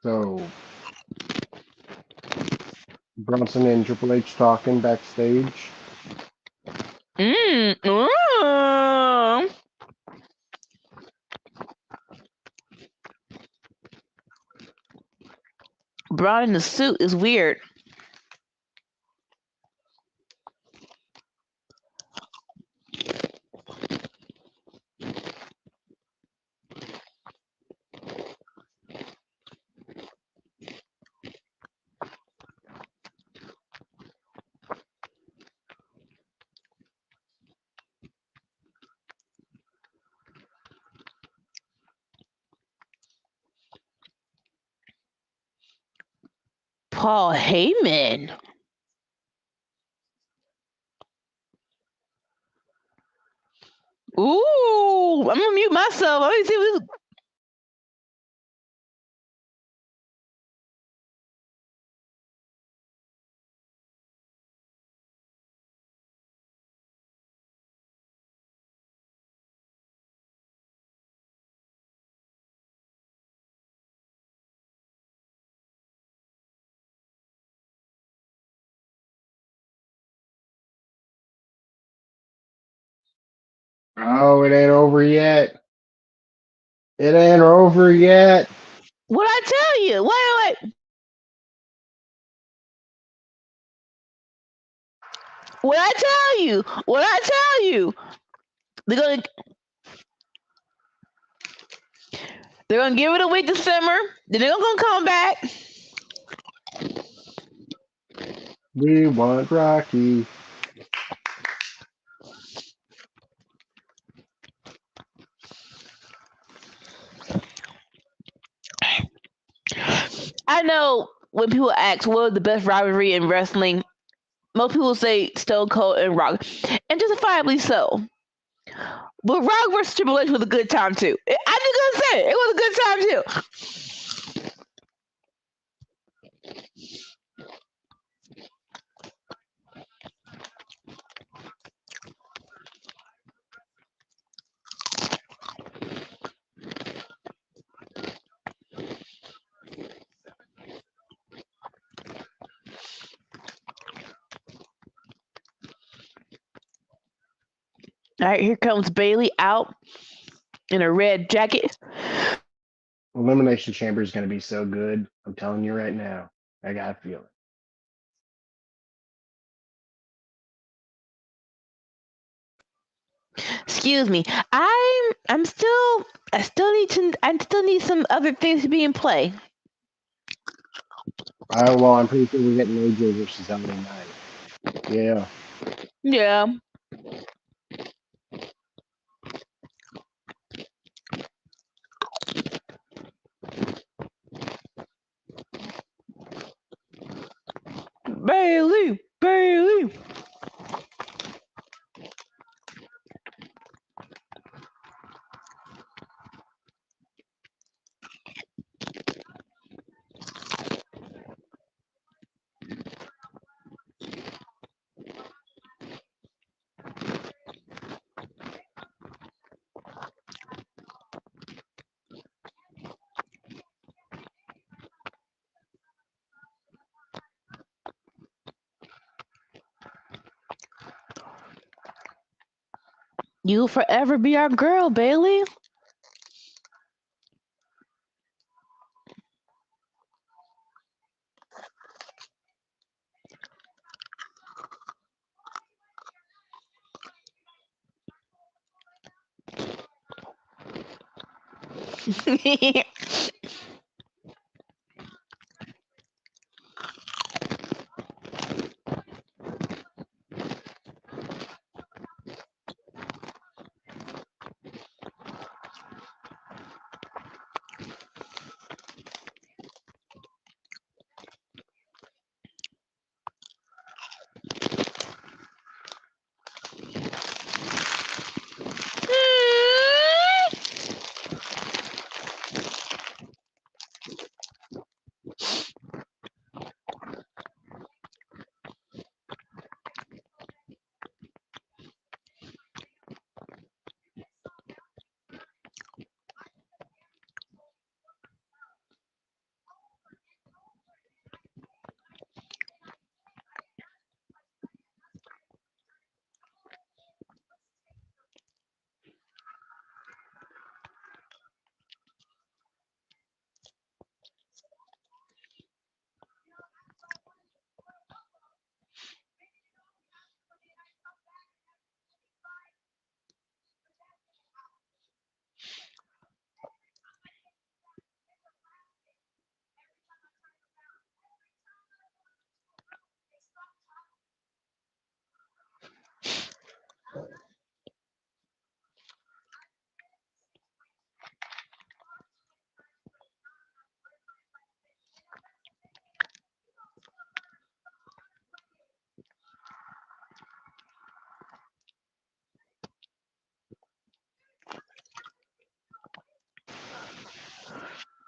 So Bronson and Triple H talking backstage. Mm, mm. Braun in the suit is weird. Paul Heyman. Ooh, I'm gonna mute myself. Let me see what this Oh, it ain't over yet. It ain't over yet. What I tell you? Wait. What I tell you? What I tell you? They're gonna they're gonna give it a week to simmer. Then they're gonna come back. We want Rocky. I know when people ask what was the best rivalry in wrestling, most people say Stone Cold and Rock, and justifiably so. But Rock versus Triple H was a good time too. I'm just gonna say it was a good time too. All right, here comes Bailey out in a red jacket. Elimination Chamber is going to be so good. I'm telling you right now. I got a feeling. Excuse me. I'm still I still need some other things to be in play. Well, I'm pretty sure we're getting AJ versus LA Knight. Yeah. Yeah. Bailey. You'll forever be our girl, Bailey.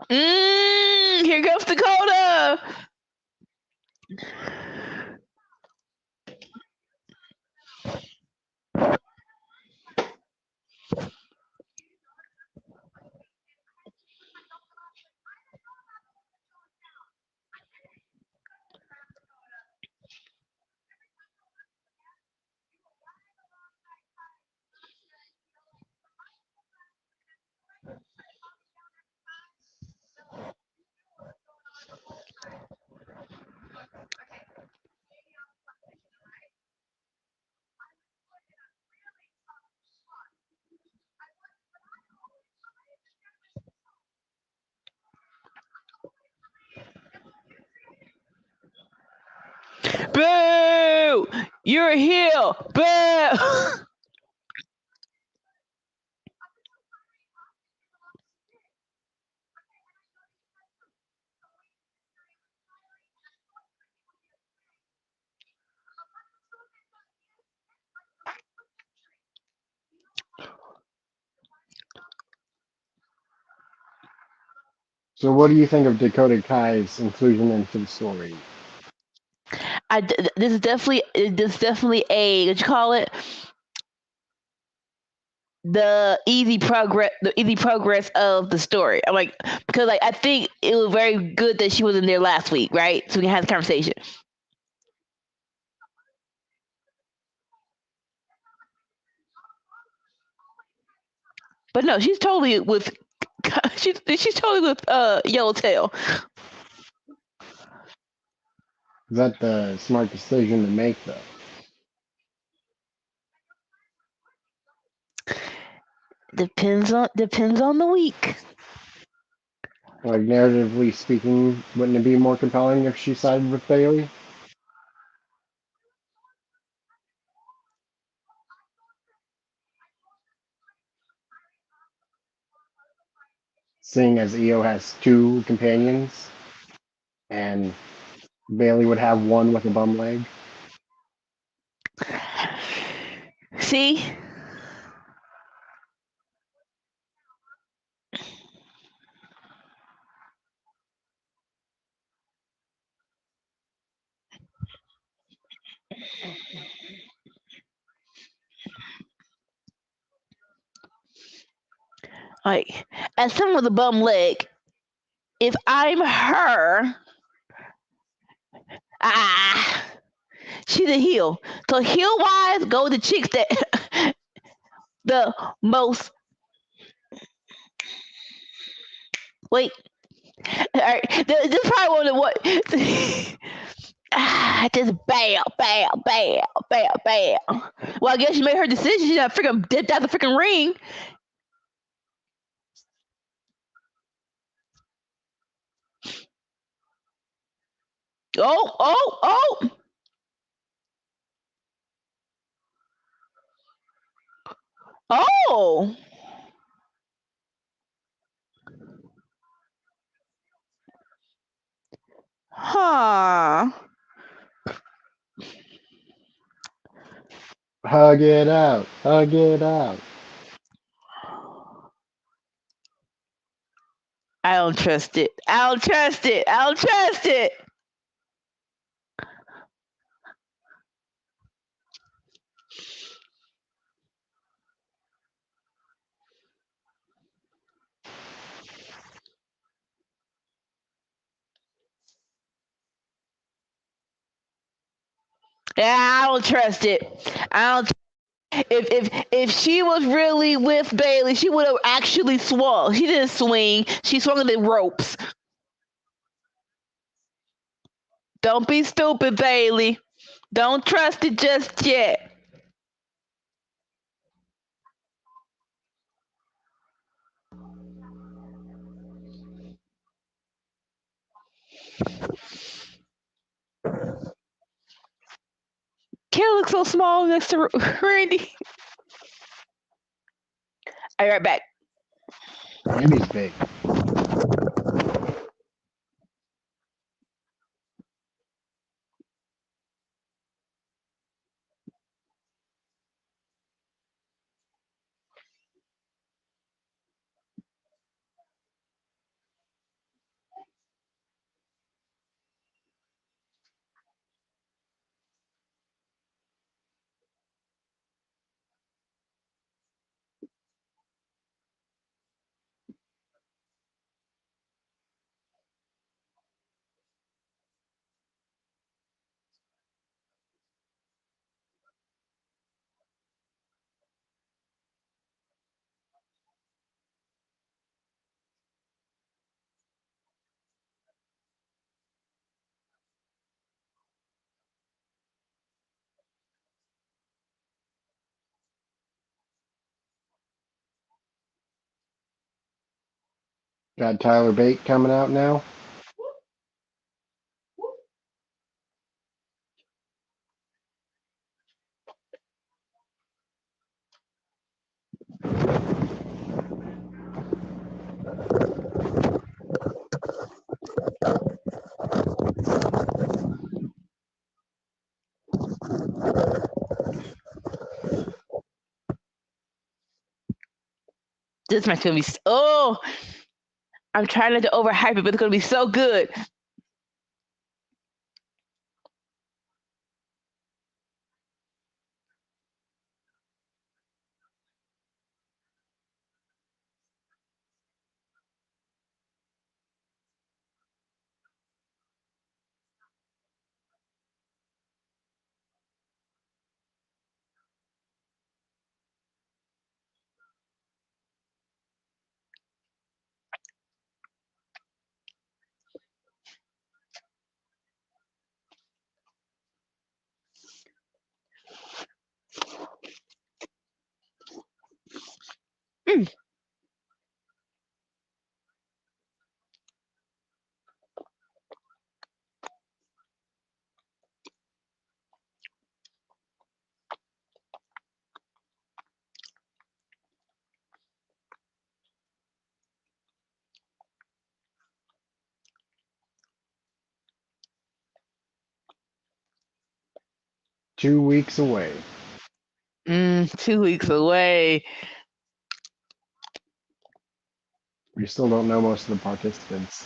Here comes Dakota. Boo! You're a heel. Boo! So, what do you think of Dakota Kai's inclusion into the story? This is definitely a what you call it, the easy progress of the story. I'm like, because like I think it was very good that she was in there last week, right? So we can have the conversation. But no, she's totally with she's totally with Yellowtail. Is that the smart decision to make, though? Depends on the week. Like, narratively speaking, wouldn't it be more compelling if she sided with Bailey? Seeing as Io has two companions, and Bailey would have one with a bum leg. See, like as someone with a bum leg, if I'm her, ah, she's a heel. So heel wise, go with the chicks that the most. Wait, all right, this is probably one of what. Just bam, bam, bam, bam, bam. Well, I guess she made her decision. She got freaking dipped out the freaking ring. Oh, oh, oh. Oh. Huh. Hug it out, hug it out. I don't trust it. I don't trust it. I don't trust it. Yeah, I don't trust it. I don't. If she was really with Bailey, she would have actually swung. She didn't swing. She swung the ropes. Don't be stupid, Bailey. Don't trust it just yet. Kayla looks so small next to Randy. I'll be right back. Randy's big. Got Tyler Bate coming out now. This match gonna be. Oh, I'm trying not to overhype it, but it's gonna be so good. 2 weeks away. 2 weeks away. We still don't know most of the participants.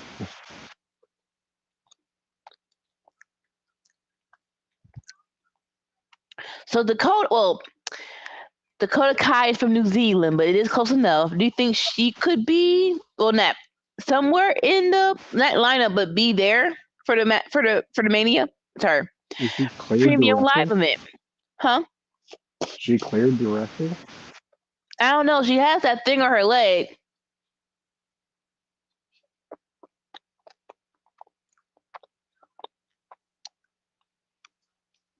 So Dakota Kai is from New Zealand, but it is close enough. Do you think she could be not somewhere in that lineup, but be there for the Mania? Sorry, Is she cleared to Premium wrestle? Live event, huh? She cleared to wrestle? I don't know. She has that thing on her leg.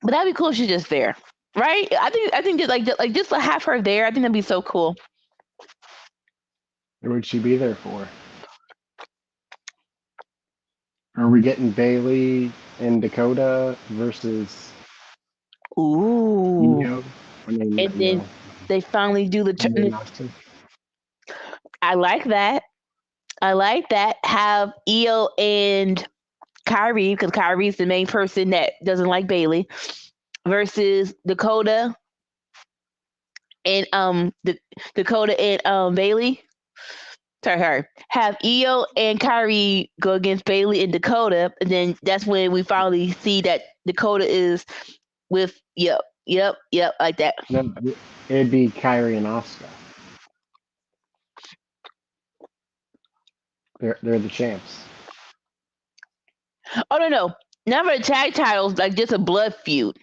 But that'd be cool if she's just there, right? I think just to have her there, I think that'd be so cool. What would she be there for? Are we getting Bailey and Dakota versus Ooh, Io? I mean, and then Io. they finally do Io the. Austin. I like that. I like that. Have Io and Kyrie, because Kyrie's the main person that doesn't like Bailey, versus Dakota and Dakota and Bailey. Sorry. Have Io and Kyrie go against Bailey and Dakota, and then that's when we finally see that Dakota is with yep, like that. No, it'd be Kyrie and Asuka. They're the champs. Oh no. Not for the tag titles, like just a blood feud.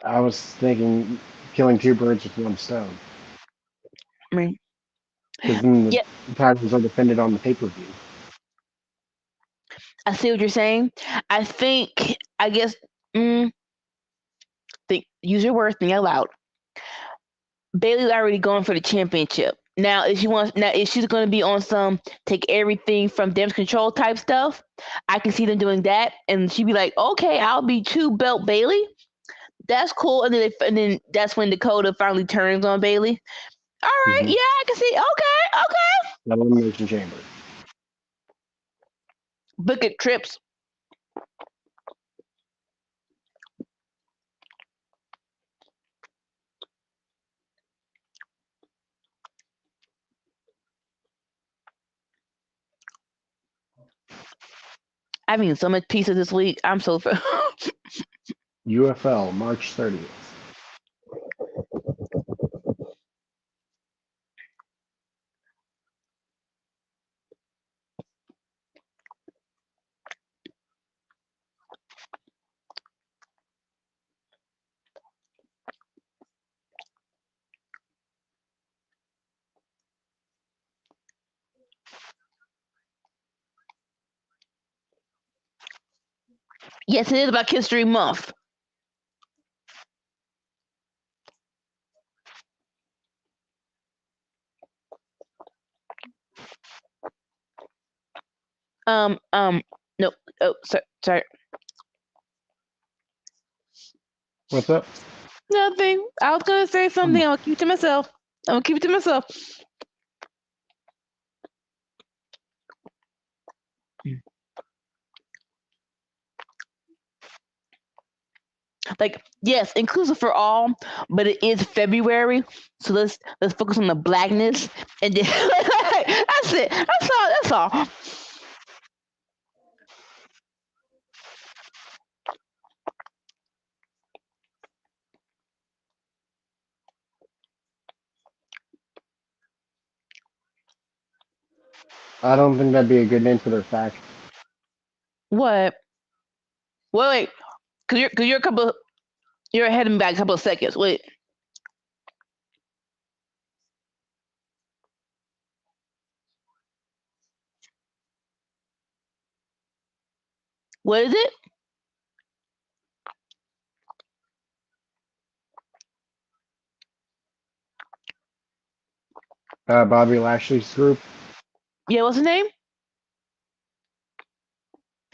I was thinking killing two birds with one stone. I mean, Because then the yeah, titles are defended on the pay-per-view. I see what you're saying. I guess, use your words, think out loud. Bailey's already going for the championship. Now, if she's going to be on some take everything from Damage Control type stuff, I can see them doing that, and she'd be like, "Okay, I'll be 2-belt Bailey. That's cool." And then that's when Dakota finally turns on Bailey. All right, yeah, I can see. Okay. Elimination Chamber. Book it, trips. I've eaten so much pizza this week. I'm so. UFL March 30th. Yes, it is Black History Month. No. Oh, sorry. What's up? Nothing. I was gonna say something. I'll keep it to myself. Like Yes, inclusive for all, but it is February, so let's focus on the blackness and then that's it. That's all. That's all. I don't think that'd be a good name for their faction. What? Wait, cause you're a couple. You're ahead of me by a couple of seconds. Wait, what is it? Bobby Lashley's group. Yeah, what's the name?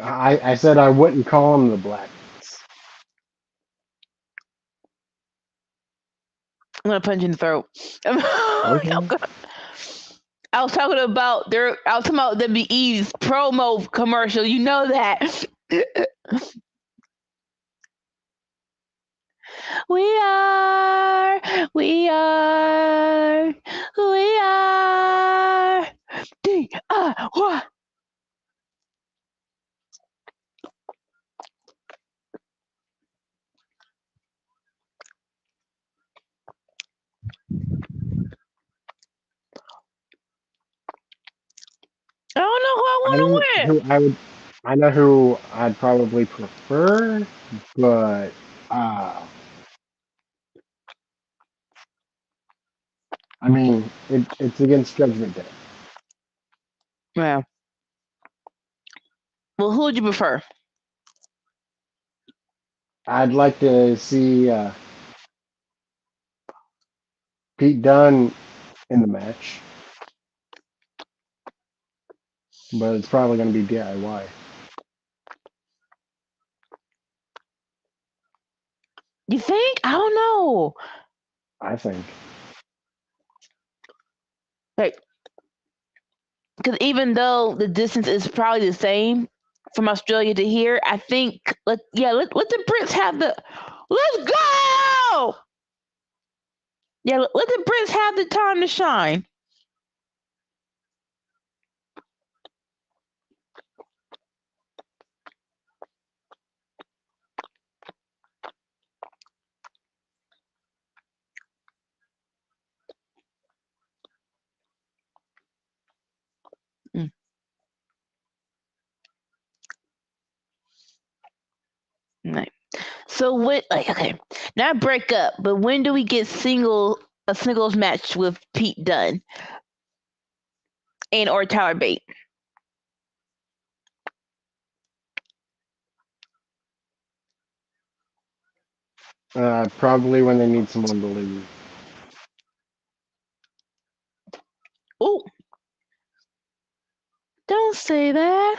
I said I wouldn't call them the Black. I'm gonna punch you in the throat. Okay. I was talking about their. I was talking about WWE's promo commercial. You know that. We are. We are. We are. D-I-Y. I don't know who I I want know to win. who I would. I know who I'd probably prefer, but I mean, it's against Judgment Day. Yeah. Well, who would you prefer? I'd like to see Pete Dunne in the match, but it's probably going to be DIY. You think? I don't know. I think. Like, because even though the distance is probably the same from Australia to here, I think let the Brits have the let's go. Yeah, let the Brits have the time to shine. Mm, right. So what? Like, okay, not break up, but when do we get a singles match with Pete Dunne and or Tyler Bate? Probably when they need someone to leave. Oh, don't say that.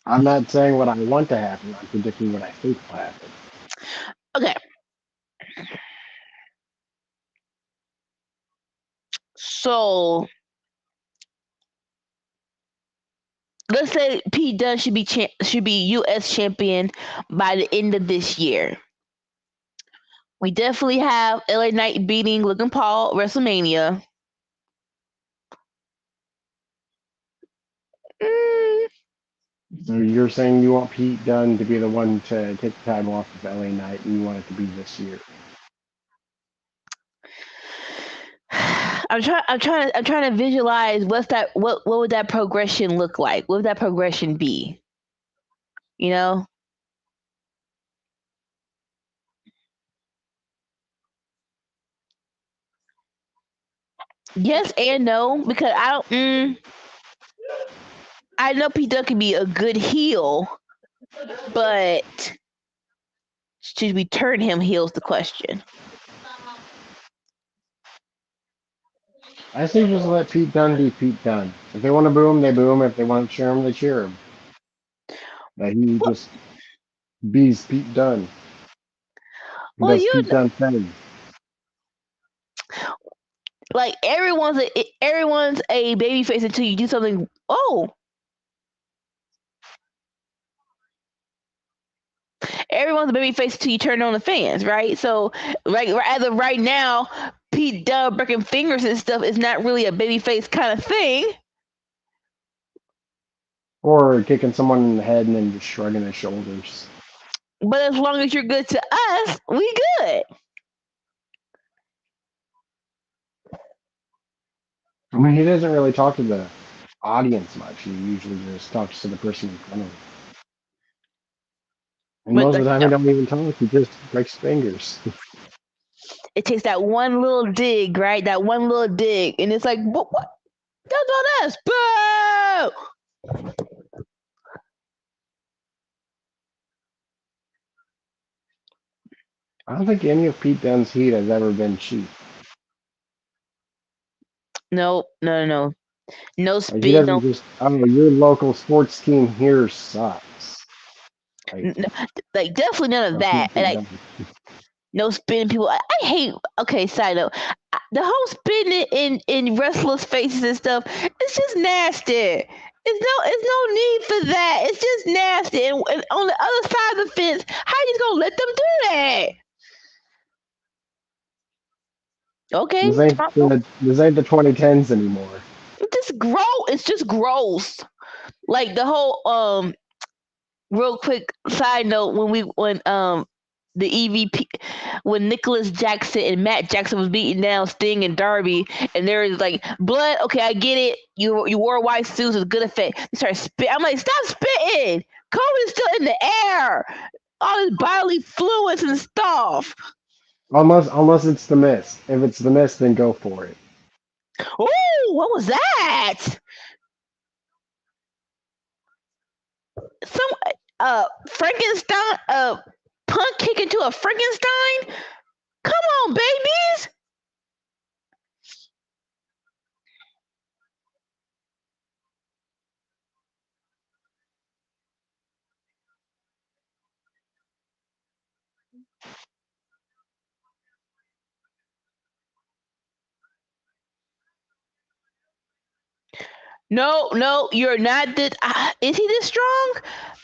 I'm not saying what I want to happen. I'm predicting what I think will happen. Okay, so let's say Pete Dunne should be U.S. champion by the end of this year. We definitely have LA Knight beating Logan Paul at WrestleMania. Mm, So you're saying you want Pete Dunne to be the one to take the time off of LA Knight, and you want it to be this year. I'm trying to visualize what would that progression look like? What would that progression be? You know? Yes and no because I don't. I know Pete Dunne can be a good heel, but should we turn him heel's the question. I say just let Pete Dunne be Pete Dunne. If they want to boo him, they boo him. If they want to cheer him, they cheer him. That he Well, just bees Pete Dunne. He well does you Pete Dunne things. Like everyone's a baby face until you do something. Oh, everyone's a baby face until you turn on the fans, right? So, as of right now, Pete Dunne breaking fingers and stuff is not really a baby face kind of thing. Or kicking someone in the head and then just shrugging his shoulders. But as long as you're good to us, we good. I mean, he doesn't really talk to the audience much. He usually just talks to the person in front of him. And But most of like, the time, he don't even talk. He just breaks fingers. it takes that one little dig, right? That one little dig, and it's like, what? That's on us. Boo! I don't think any of Pete Dunne's heat has ever been cheap. No, no, no, no Like, he spin, no, doesn't just, oh, your local sports team here sucks. Like, like definitely none of that's not that. And Pete like Dunne. no spinning people. I hate. Okay, side note, the whole spinning in wrestlers' faces and stuff. It's just nasty. It's no need for that. It's just nasty. And on the other side of the fence, how you just gonna let them do that? Okay, This ain't the 2010s anymore. it's just gross. It's just gross. Like the whole real quick side note when the EVP when Nicholas Jackson and Matt Jackson was beating down Sting and Darby and there is like blood. Okay, I get it. You wore white suits with good effect. They started spit. I'm like, stop spitting. COVID is still in the air. All this bodily fluids and stuff. Unless it's the mist. If it's the mist, then go for it. Ooh, what was that? Some Frankenstein punk kick into a Frankenstein? Come on, babies. No, no, you're not this. Is he this strong?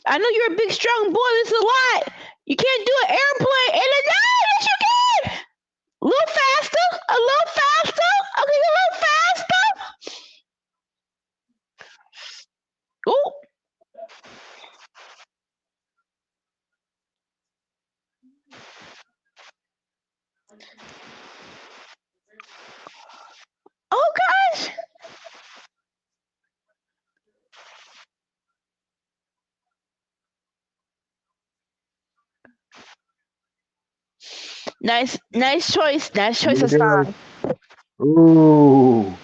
I know you're a big, strong boy. This is a lot. You can't do an airplane. And then, no, yes, you can. A little faster. A little faster. Okay, a little faster. Oh, oh gosh. Nice, nice choice. Nice choice You're of doing. song. Ooh.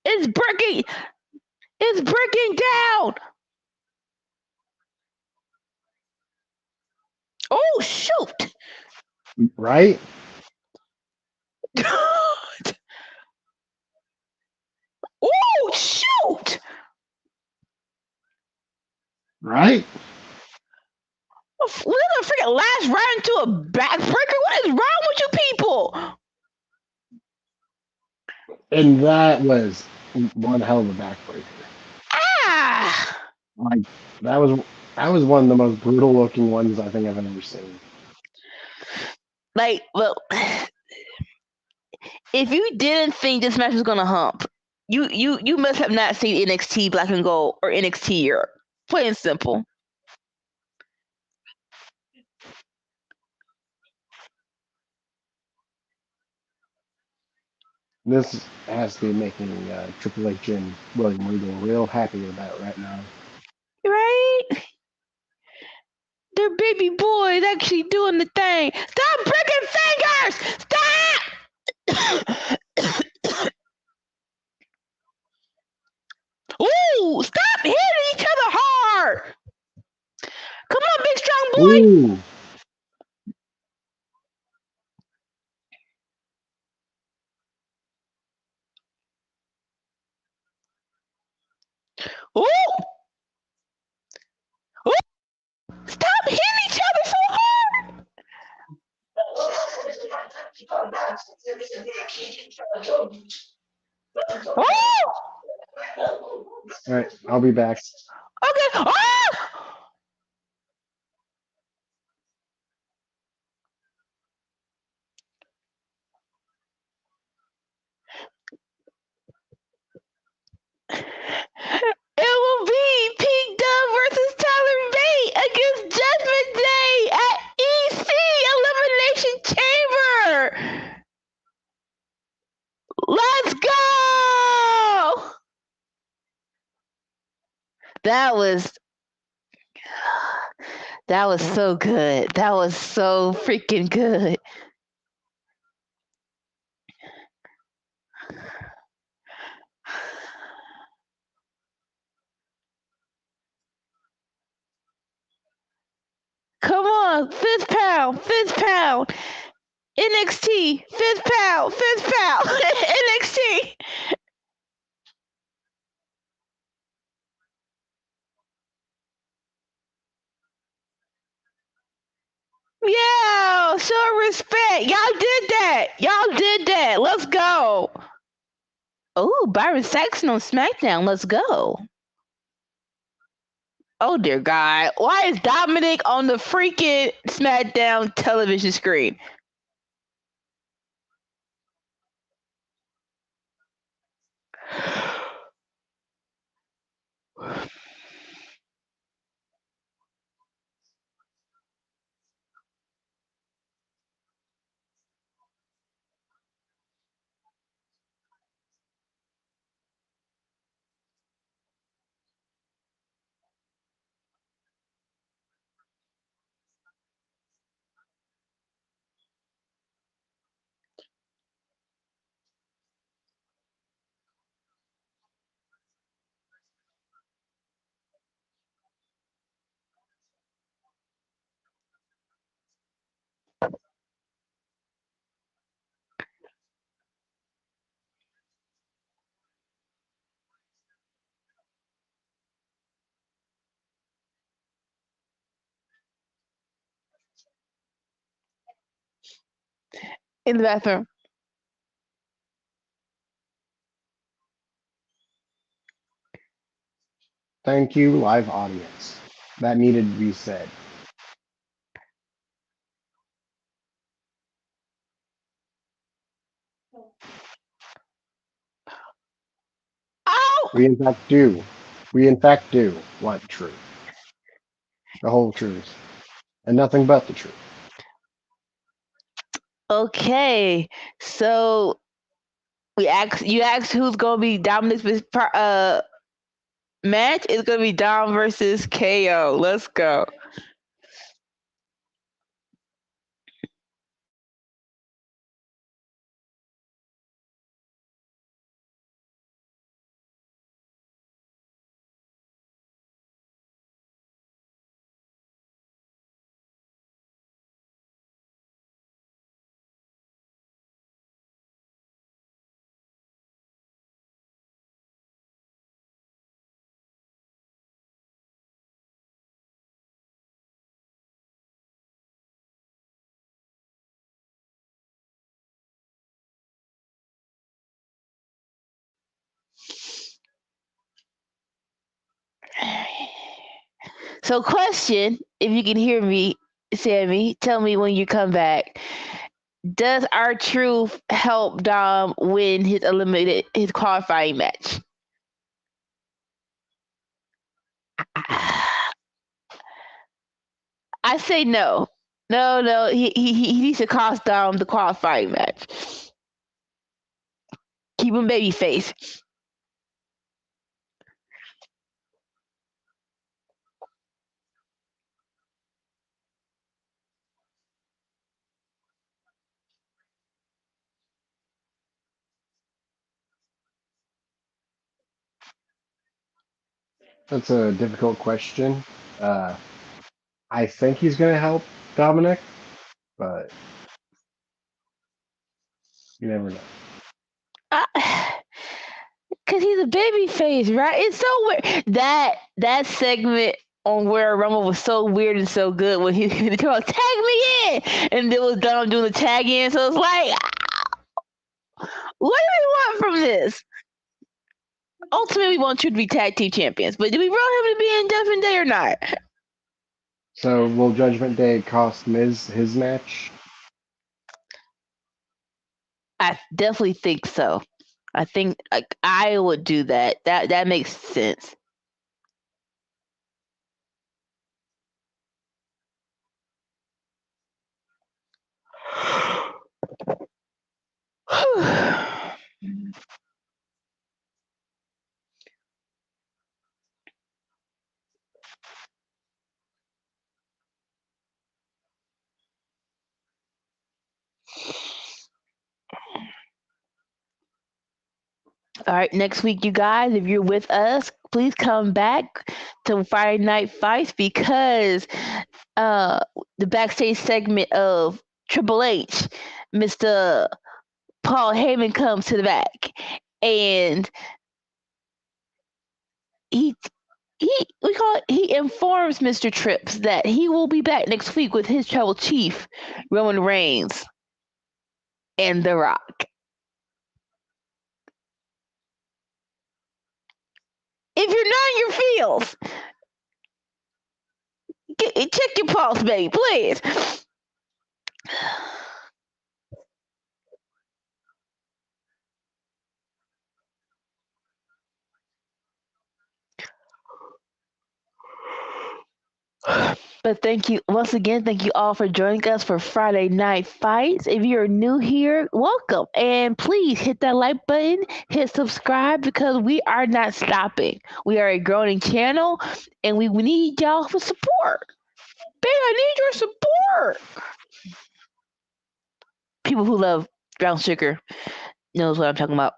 It's breaking. It's breaking down. Oh shoot. Right? Oh shoot. Right? We're gonna freaking last right into a backbreaker. What is wrong with you people? And that was one hell of a backbreaker. Ah. Like that was that was one of the most brutal looking ones I think I've ever seen. Like, well, if you didn't think this match was gonna hump, you must have not seen NXT Black and Gold or NXT Europe. Plain and simple. This has to be making Triple H and William Regal real happy about right now. Right? Their baby boy is actually doing the thing. Stop breaking fingers! Stop! Ooh! Stop hitting each other hard! Come on, big strong boy! Ooh, Ooh! Ooh! Stop hitting each other so hard! All right, I'll be back. Okay. Oh! It will be Pete Dunne versus Tyler Bate against Judgment Day at EC Elimination Chamber. Let's go! That was so good. That was so freaking good. Come on, fifth pound, fifth pound. NXT, fifth pound, fifth pound. NXT. Yeah, show respect. Y'all did that. Y'all did that. Let's go. Oh, Byron Saxon on Smackdown. Let's go. Oh dear God. Why is Dominic on the freaking Smackdown television screen? In the bathroom. Thank you, live audience. That needed to be said. Oh! We in fact do. We in fact do want truth. The whole truth. And nothing but the truth. Okay. So you asked who's gonna be Dominic's match? It's gonna be Dom versus KO. Let's go. So question, if you can hear me, Sammy, tell me when you come back. Does R-Truth help Dom win his qualifying match? I say no. No. He needs to cost Dom the qualifying match. Keep him babyface. That's a difficult question. I think he's going to help Dominic, but you never know. Cause he's a baby face, right? It's so weird. That segment on Royal Rumble was so weird and so good when he called tag me in, and it was Dom doing the tag in. So it's like, what do we want from this? ultimately, we want you to be tag team champions. But do we want him to be in Judgment Day or not? So will Judgment Day cost Miz his match? I definitely think so. I think I would do that. That makes sense. All right, next week, you guys, if you're with us, please come back to Friday Night Fights because uh, the backstage segment of Triple H, Mr. Paul Heyman comes to the back, and he he informs Mr. Trips that he will be back next week with his tribal chief, Roman Reigns, and The Rock. If you're not in your feels, check your pulse, baby, please. But thank you once again. Thank you all for joining us for Friday Night Fights. If you're new here, welcome. And please hit that like button, hit subscribe because we are not stopping. We are a growing channel and we need y'all for support. Babe, I need your support. People who love brown sugar knows what I'm talking about.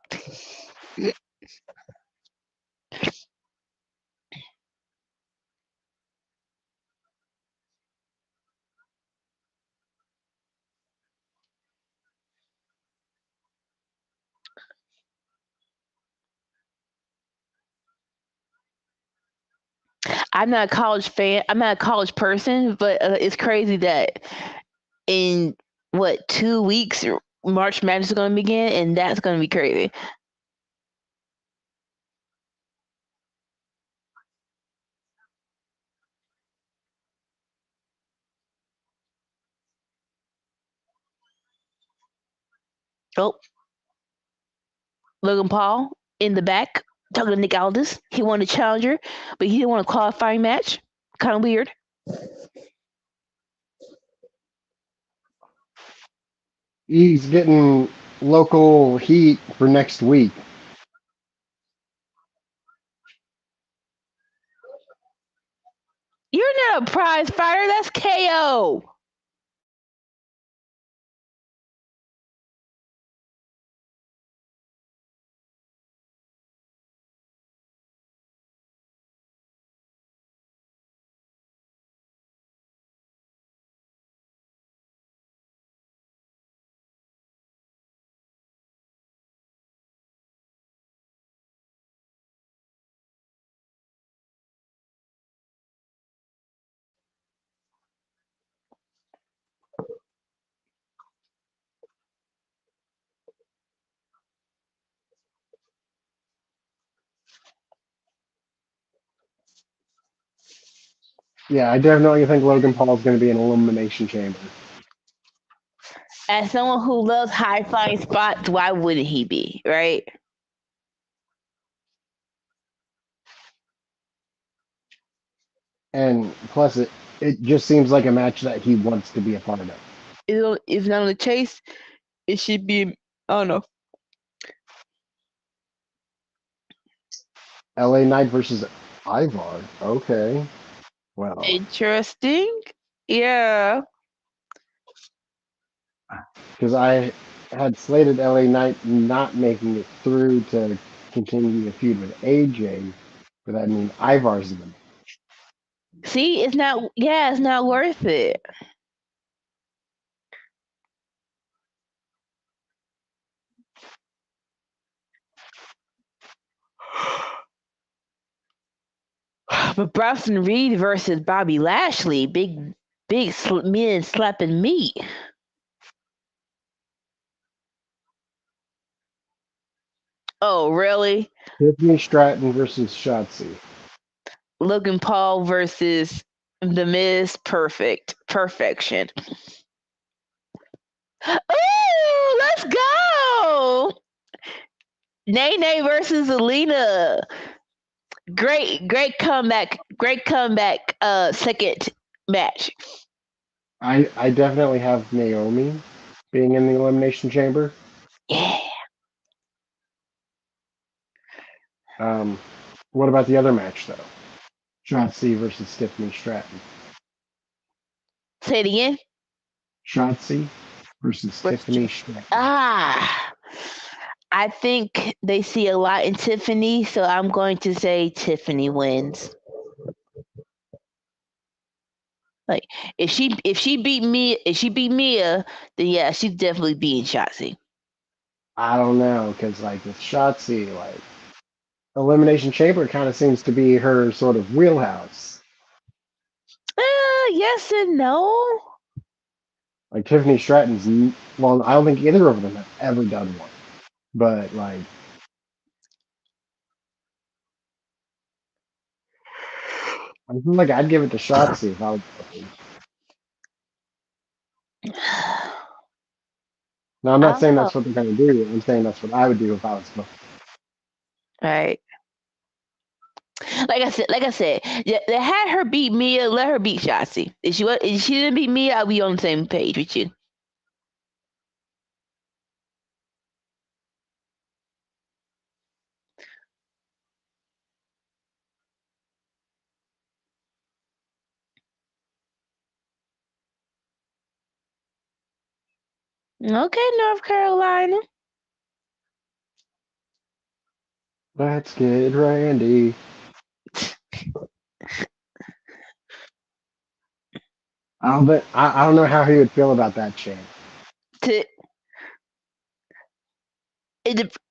I'm not a college fan. I'm not a college person, but it's crazy that in what 2 weeks March Madness is going to begin, and that's going to be crazy. Oh, Logan Paul in the back talking to Nick Aldis. He wanted a challenger, but he didn't want a qualifying match. Kind of weird. He's getting local heat for next week. You're not a prize fighter. That's KO. Yeah, I definitely think Logan Paul's going to be an elimination chamber. As someone who loves high flying spots, why wouldn't he be, right? And plus, it just seems like a match that he wants to be a part of. If not on the chase, it should be. I don't know. LA Knight versus Ivar. Okay. Well, Interesting. Yeah. because I had slated LA Knight not making it through to continue the feud with AJ, but that means Ivar's in the match. See, it's not. Yeah, it's not worth it. But Bronson Reed versus Bobby Lashley, big men slapping meat. Oh, really? Tiffany Stratton versus Shotzi. Logan Paul versus The Miz. Perfection. Ooh, let's go. Nene versus Alina. Great comeback. Great comeback. Second match. I definitely have Naomi being in the Elimination Chamber. Yeah. What about the other match though? Shotzi versus Tiffany Stratton. Say it again. Shotzi versus Tiffany Stratton. Ah. I think they see a lot in Tiffany, so I'm going to say Tiffany wins. Like if she beat Mia, then yeah, she's definitely beating Shotzi. I don't know, because like with Shotzi, like Elimination Chamber kind of seems to be her sort of wheelhouse. Yes and no. Like Tiffany Stratton's, well, I don't think either of them have ever done one, but like I feel like I'd give it to Shotzi if I was booking. Now I'm I not don't saying know. that's what they're gonna do. I'm saying that's what I would do if I was booking. Right. Like I said, yeah, they had her beat Mia. Let her beat Shotzi. If she didn't beat Mia, I'll be on the same page with you. Okay, North Carolina. Let's get Randy. I don't know how he would feel about that chant. To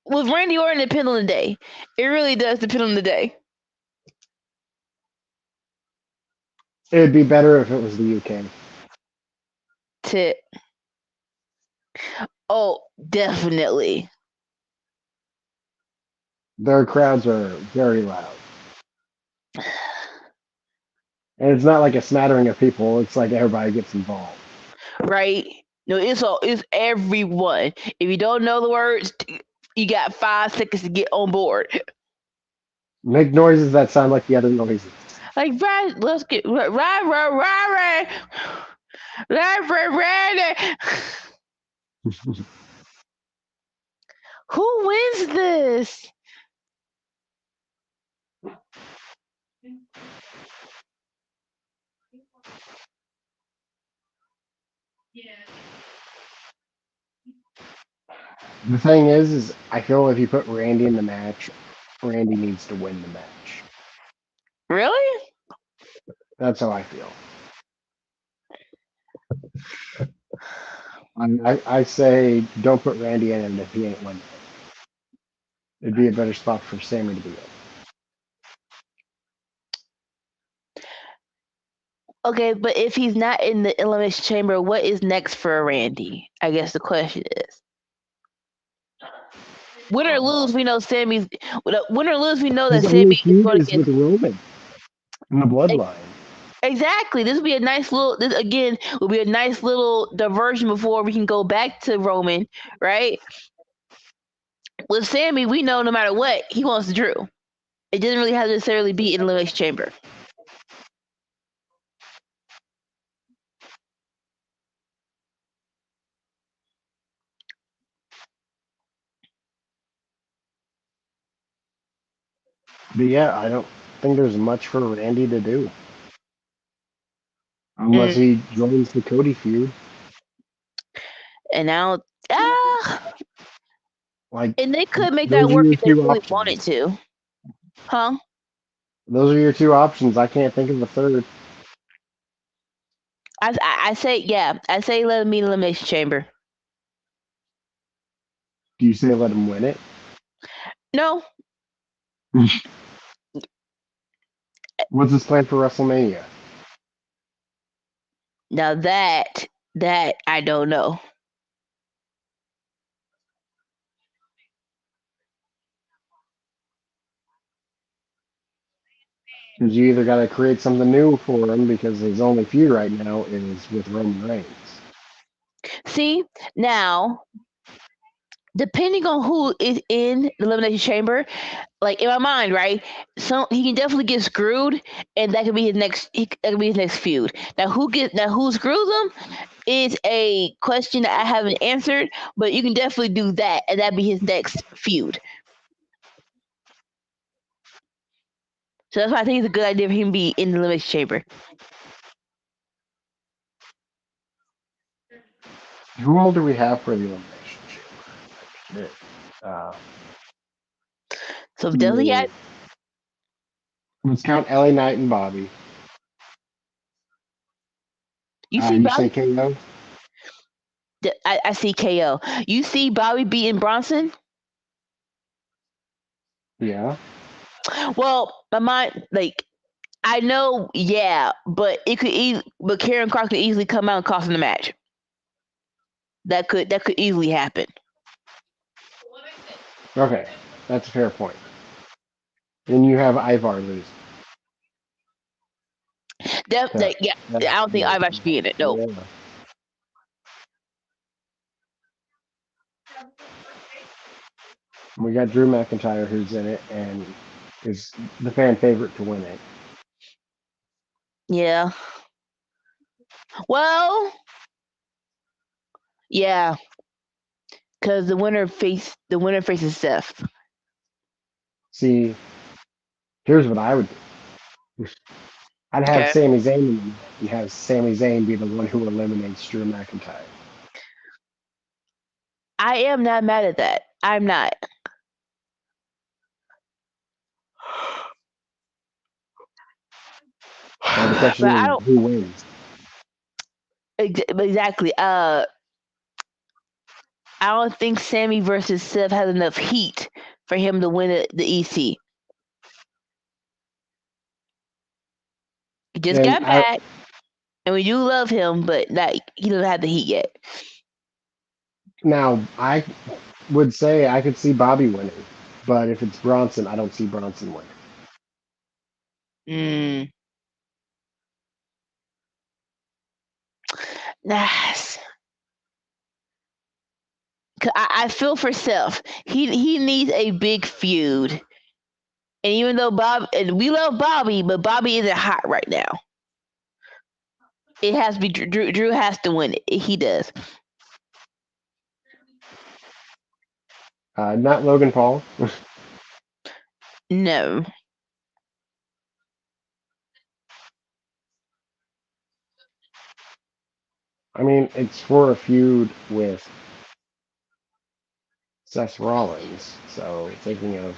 with Randy Orton, it depends on the day. It really does depend on the day. It would be better if it was the UK. To oh, definitely. Their crowds are very loud. And it's not like a smattering of people, it's like everybody gets involved. Right? No, it's everyone. If you don't know the words, you got 5 seconds to get on board. Make noises that sound like the other noises. Like right, let's get right. Who wins this? The thing is I feel if you put Randy in the match, Randy needs to win the match. Really? That's how I feel. I say don't put Randy in if he ain't winning. It'd be a better spot for Sammy to be in. Okay, but if he's not in the elimination chamber, what is next for Randy? I guess the question is. Win or lose, we know Sammy's. Win or lose, we know that His only Sammy is feud going to is with Roman in the bloodline. Exactly. This will be a nice little. This again will be a nice little diversion before we can go back to Roman, right? With Sammy, we know no matter what he wants Drew. It doesn't really have to necessarily be in the elimination chamber. But yeah, I don't think there's much for Randy to do. Unless he joins the Cody feud. And now, Like and they could make that those are work your if they two really options. wanted to, huh? Those are your two options. I can't think of a third. I say yeah. I say let him meet elimination chamber. Do you say let him win it? No, What's his plan for WrestleMania? now that I don't know. Because you either got to create something new for him because his only feud right now is with Roman Reigns. See, now, depending on who is in the Elimination Chamber, like in my mind, right? So he can definitely get screwed, and that could be his next. That could be his next feud. Who screws him is a question that I haven't answered, but you can definitely do that, and that'd be his next feud. So that's why I think it's a good idea for him to be in the Elimination Chamber. Who all do we have for the Elimination Chamber? So definitely, yeah, Let's count LA Knight and Bobby. you see You say Bobby. KO? I see KO. You see Bobby beating Bronson. Yeah. Well, my mind, like, I know, yeah, but but Karen Cross could easily come out and cost him the match. That could easily happen. Okay, that's a fair point. Then you have Ivar lose. Yeah, I don't think Ivar should be in it. No. Yeah. We got Drew McIntyre who's in it and is the fan favorite to win it. Yeah. Well, yeah, because the winner faces Seth. See, here's what I would do. I'd have Okay. Sami Zayn in the match and have Sami Zayn be the one who eliminates Drew McIntyre. I am not mad at that. I'm not. Now the question But I is, don't who wins? exactly. I don't think Sammy versus Seth has enough heat for him to win the EC. He just And got back, and we do love him, but he doesn't have the heat yet. now I would say I could see Bobby winning, but if it's Bronson, I don't see Bronson winning. Mm. Nice. I feel for Seth. He needs a big feud. And even though and we love Bobby, but Bobby isn't hot right now. It has to be Drew. Drew has to win it. He does. Not Logan Paul. No. I mean, it's for a feud with Seth Rollins. So thinking of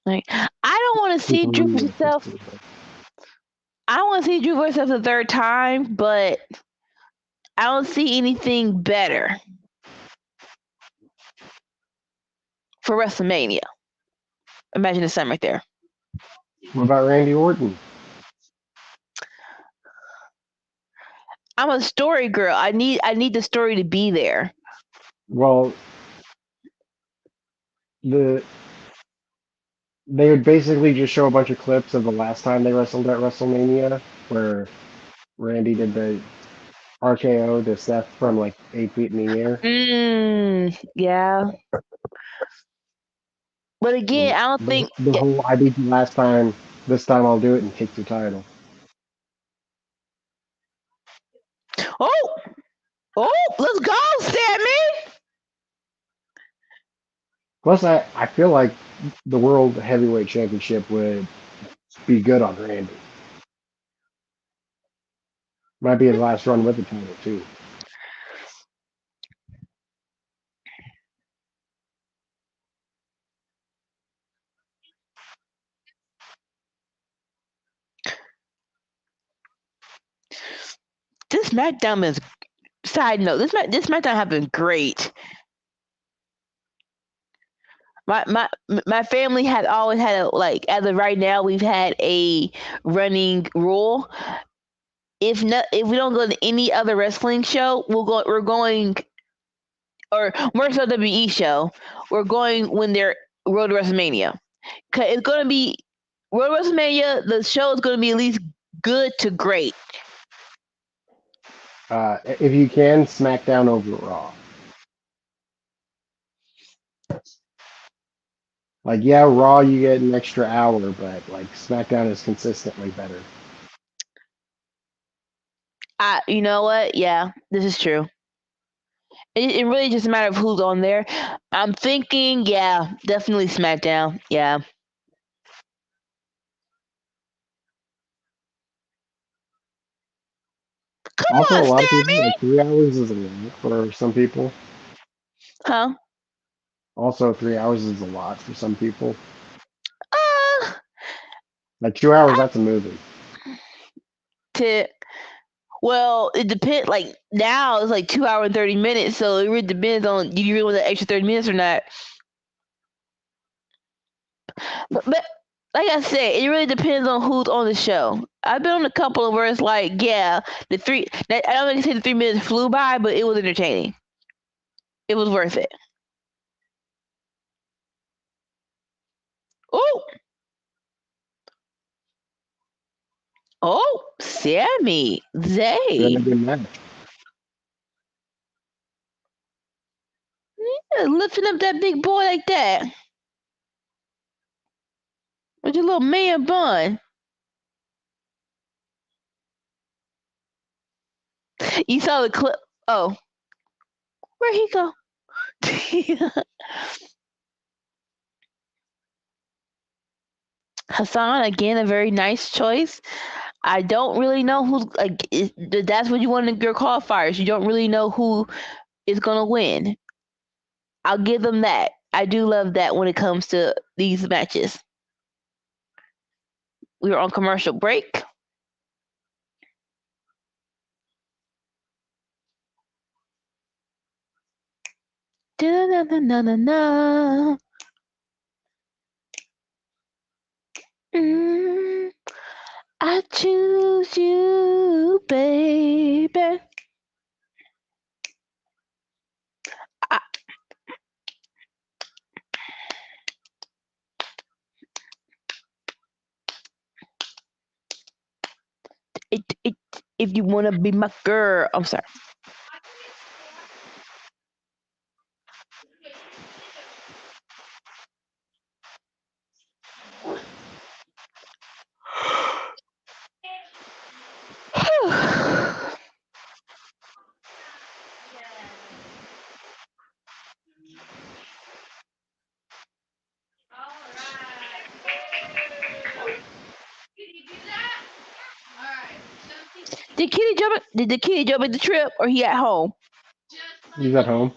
Like, I don't want to see people Drew really versus Seth. interested. I want to see Drew versus Seth the third time, but I don't see anything better for WrestleMania. Imagine the sun right there. What about Randy Orton? I'm a story girl. I need the story to be there. Well, they would basically just show a bunch of clips of the last time they wrestled at WrestleMania, where Randy did the RKO to Seth from like 8 feet in the air. Yeah. But again, I don't think. The whole I beat you last time, this time I'll do it and take your title. Oh, let's go, Sammy. Plus, I feel like the World Heavyweight Championship would be good on Randy. Might be his last run with the title, too. This SmackDown is. Side note: this SmackDown has been great. My family has always had as of right now we've had a running rule. If we don't go to any other wrestling show, we're going, or more so WWE show, we're going when they're Road to WrestleMania. 'Cause it's gonna be Royal WrestleMania. The show is gonna be at least good to great. If you can, SmackDown over Raw. Like, yeah, Raw you get an extra hour, but like SmackDown is consistently better. You know what? Yeah, this is true. It really just a matter of who's on there. I'm thinking, yeah, definitely SmackDown. Yeah. Come Also, a on, lot of people Sammy. like 3 hours is a lot for some people. Huh? Also, 3 hours is a lot for some people. Uh, Like 2 hours, I that's a movie. to well, it depends. Like now, it's like 2 hours and 30 minutes, so it really depends on do you really want the extra 30 minutes or not. But like I said, it really depends on who's on the show. I've been on a couple where it's like, yeah, the three. I don't like to say the 3 minutes flew by, but it was entertaining. It was worth it. Oh, oh, Sammy, Really Zay, good match. yeah, lifting up that big boy like that with your little man bun. You saw the clip. Oh, where'd he go? Hassan again, a very nice choice. I don't really know who's like. That's what you want in your qualifiers. You don't really know who is gonna win. I'll give them that. I do love that when it comes to these matches. We were on commercial break. Da-na-na-na-na-na. Mm, I choose you, baby. I, it, if you wanna be my girl, I'm sorry. Did Kitty jump? Did the kitty jump at the trip, or he at home? He's at home.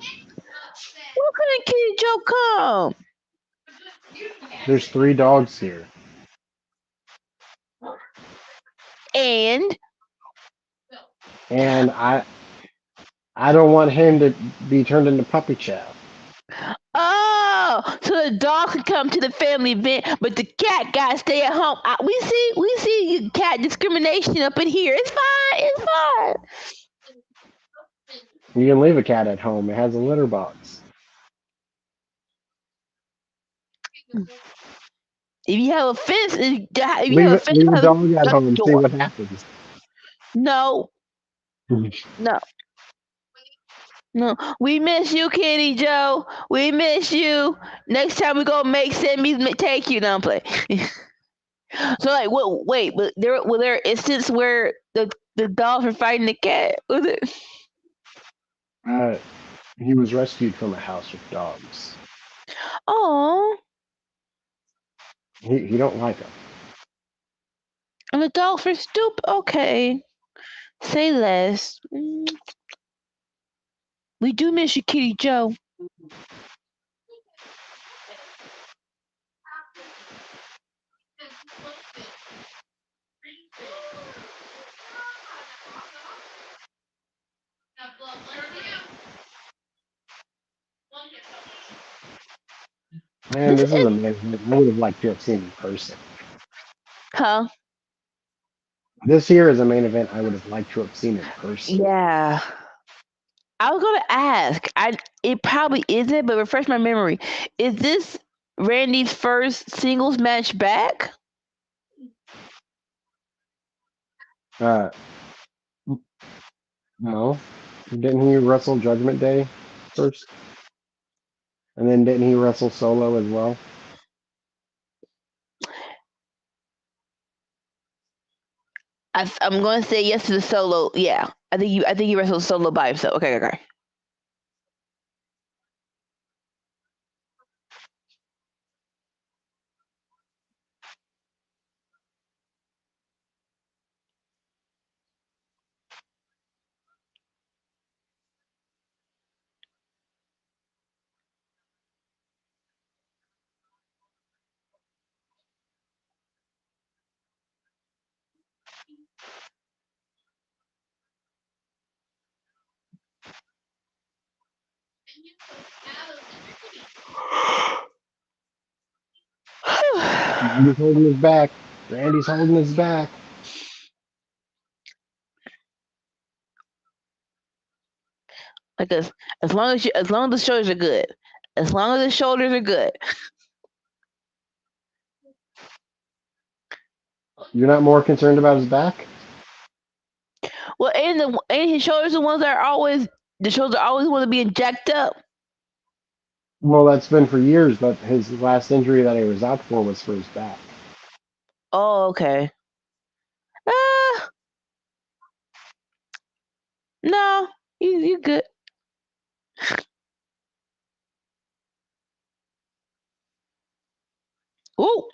Why couldn't Kitty Joe come? There's 3 dogs here. And And I don't want him to be turned into puppy chow. oh, so the dog can come to the family event, but the cat got to stay at home. We see cat discrimination up in here. It's fine. It's fine. You can leave a cat at home. It has a litter box. If you have a fence, Leave a have a dog at home. See door. what happens. No, no, no. We miss you, Kitty Joe. We miss you. Next time we go make Sammy take you. Don't play. So like, what? Wait, but there instance where the dogs were fighting the cat? Was it? Uh, he was rescued from a house with dogs. Oh, He don't like them. and the dogs were stupid. Okay, say less. We do miss you, Kitty Joe. Man, This this is is a man I would have liked to have seen in person. huh? This here is a main event I would have liked to have seen in person. Yeah. I was gonna ask. It probably isn't, but refresh my memory. Is this Randy's first singles match back? No. Didn't he wrestle Judgment Day first? And then didn't he wrestle solo as well? I'm going to say yes to the solo. Yeah, I think he wrestled solo by himself. Okay. Randy's holding his back. Randy's holding his back. Like as long as the shoulders are good, as long as the shoulders are good. You're not more concerned about his back? Well, and his shoulders are the ones that are always the shoulders are always want to be jacked up. Well, that's been for years, but his last injury that he was out for was for his back. Oh, okay. No, you good. Ooh.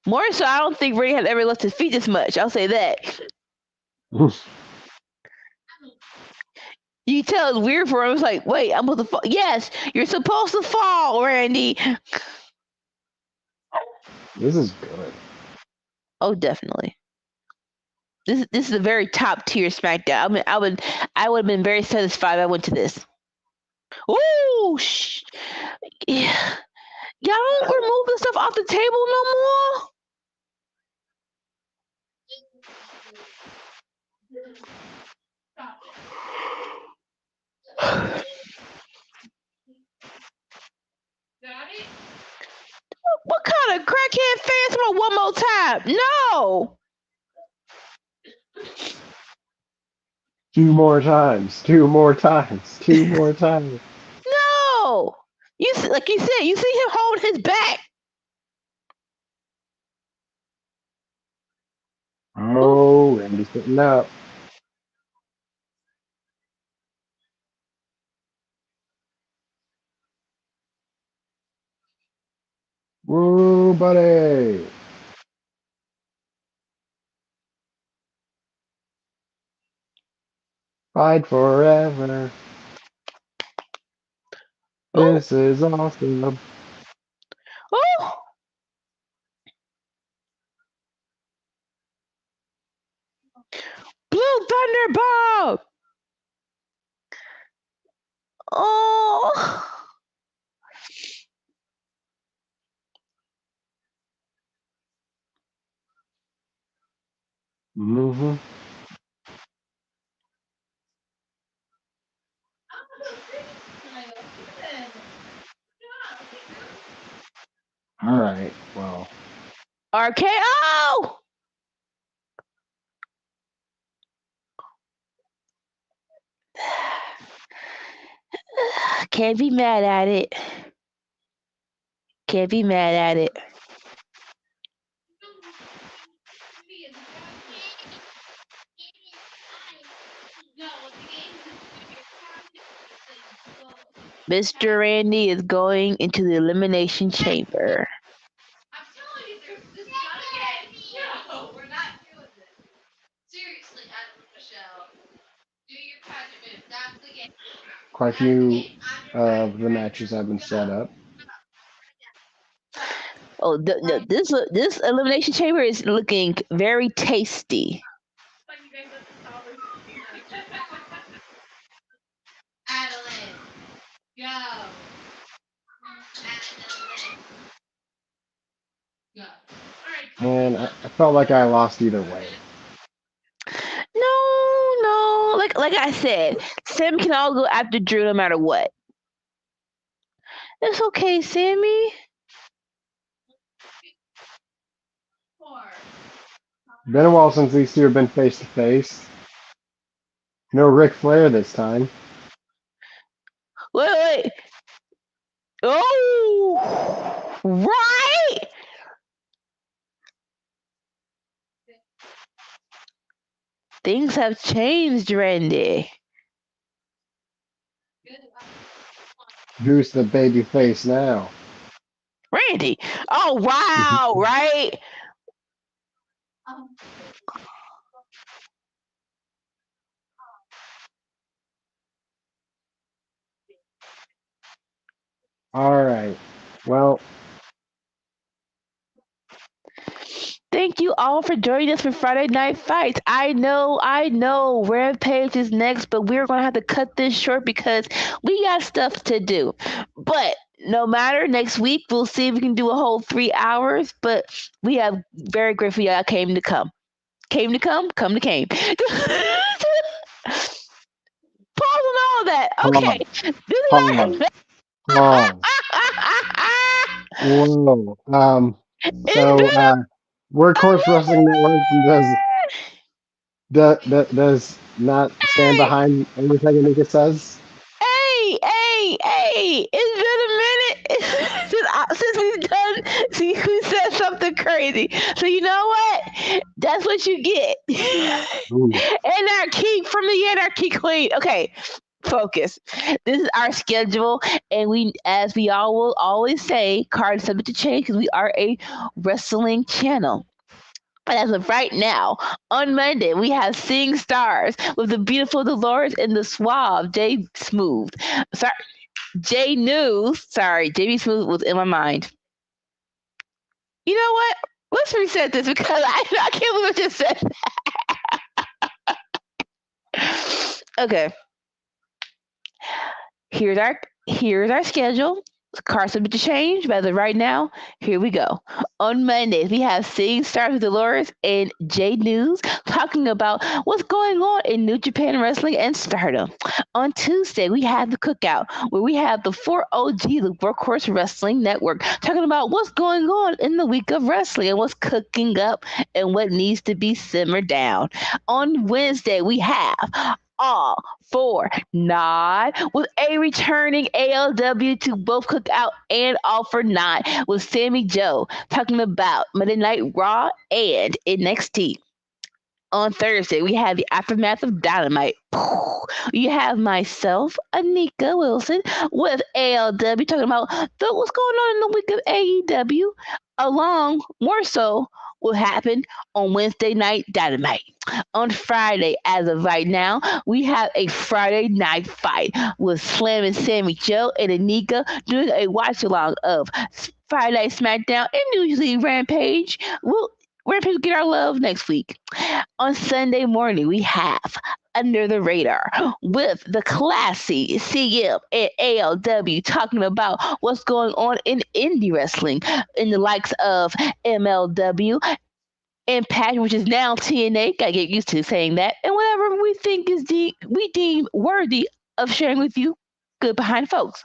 More so, I don't think Randy has ever left his feet this much. I'll say that. You can tell it's weird for him. It's like, wait, I'm supposed to fall. Yes, you're supposed to fall, Randy. This is good. Oh, definitely. This is a very top tier SmackDown. I mean, I would have been very satisfied if I went to this. Ooh, yeah. Y'all don't remove the stuff off the table no more. What kind of crackhead fans want one more time? No. Two more times. Two more times. Two more times. No. Like you said, you see him holding his back. Oh, Randy's sitting up. Woo, buddy. Fight forever. Ooh. This is awesome. Ooh. Blue Thunderbolt. Oh. Mm-hmm. All right. Well, RKO. Can't be mad at it. Can't be mad at it. Mr. Randy is going into the Elimination Chamber. quite a few of the matches have been set up. Oh, this Elimination Chamber is looking very tasty. And I felt like I lost either way. No. Like I said, Sam can all go after Drew no matter what. It's okay, Sammy. Been a while since these two have been face to face. No Ric Flair this time. Wait. Oh, right. Things have changed, Randy. Who's the baby face now? Randy. Oh, wow, right? All right. Well, thank you all for joining us for Friday Night Fights. I know, Rampage is next, but we're going to have to cut this short because we got stuff to do. But no matter, next week we'll see if we can do a whole 3 hours. But we have very grateful y'all came to come. Came to come to came. Pause on all that. Okay. pause, pause. Whoa. So, Workhorse Wrestling Network does not stand Hey, behind everything Anika says. hey! It's been a minute since we've done. See, who said something crazy? So you know what? That's what you get. Ooh. Anarchy from the Anarchy Queen. Okay, focus. This is our schedule, and as we all will always say, cards subject to change because we are a wrestling channel. But as of right now, on Monday, we have Seeing Stars with the beautiful Dolores and the suave J Smooth. Sorry, J News. Sorry, JB Smooth was in my mind. You know what? Let's reset this because I can't believe I just said that. Okay. Here's our schedule. Car subject to change, but as of right now, here we go. On Mondays, we have Seeing Stars with Dolores and J News talking about what's going on in New Japan Wrestling and Stardom. On Tuesday, we have the Cookout, where we have the 4OG, the Workhorse Wrestling Network, talking about what's going on in the week of wrestling and what's cooking up and what needs to be simmered down. On Wednesday, we have all for Nod with a returning ALW to both Cook Out and All for Nod with Sammy Joe talking about Monday Night Raw and NXT. On Thursday, we have the aftermath of Dynamite. You have myself, Anika Wilson, with ALW talking about what's going on in the week of AEW, along more so what happened on Wednesday night Dynamite. On Friday, as of right now, we have a Friday night fight with Slam and Sammy Joe and Anika doing a watch along of Friday Night Smackdown and usually Rampage. Rampage will get our love next week. On Sunday morning, we have Under the Radar with the classy CM and ALW talking about what's going on in indie wrestling in the likes of MLW, Impact, which is now TNA. Gotta get used to saying that, and whatever we think we deem worthy of sharing with you, good behind folks.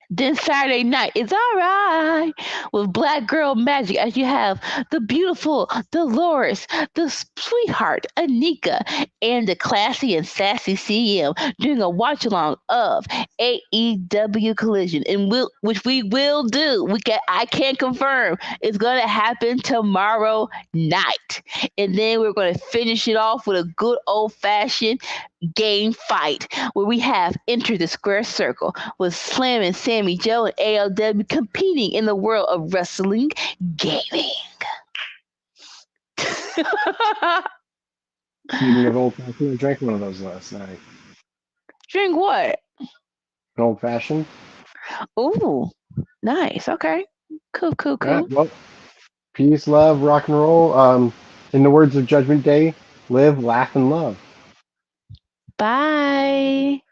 Then Saturday night is all right with Black Girl Magic as you have the beautiful Dolores, the sweetheart Anika, and the classy and sassy CM doing a watch along of AEW Collision, and which we will do. I can confirm it's gonna happen tomorrow night, and then we're gonna finish it off with a good old fashioned game fight where we have entered the square circle with Slam and Sammy Joe and ALW competing in the world of wrestling gaming. Speaking of old fashioned, I drank one of those last night. Drink what? An old fashioned. Ooh, nice. Okay. Cool. Yeah. Well, peace, love, rock and roll. In the words of Judgment Day, live, laugh, and love. Bye.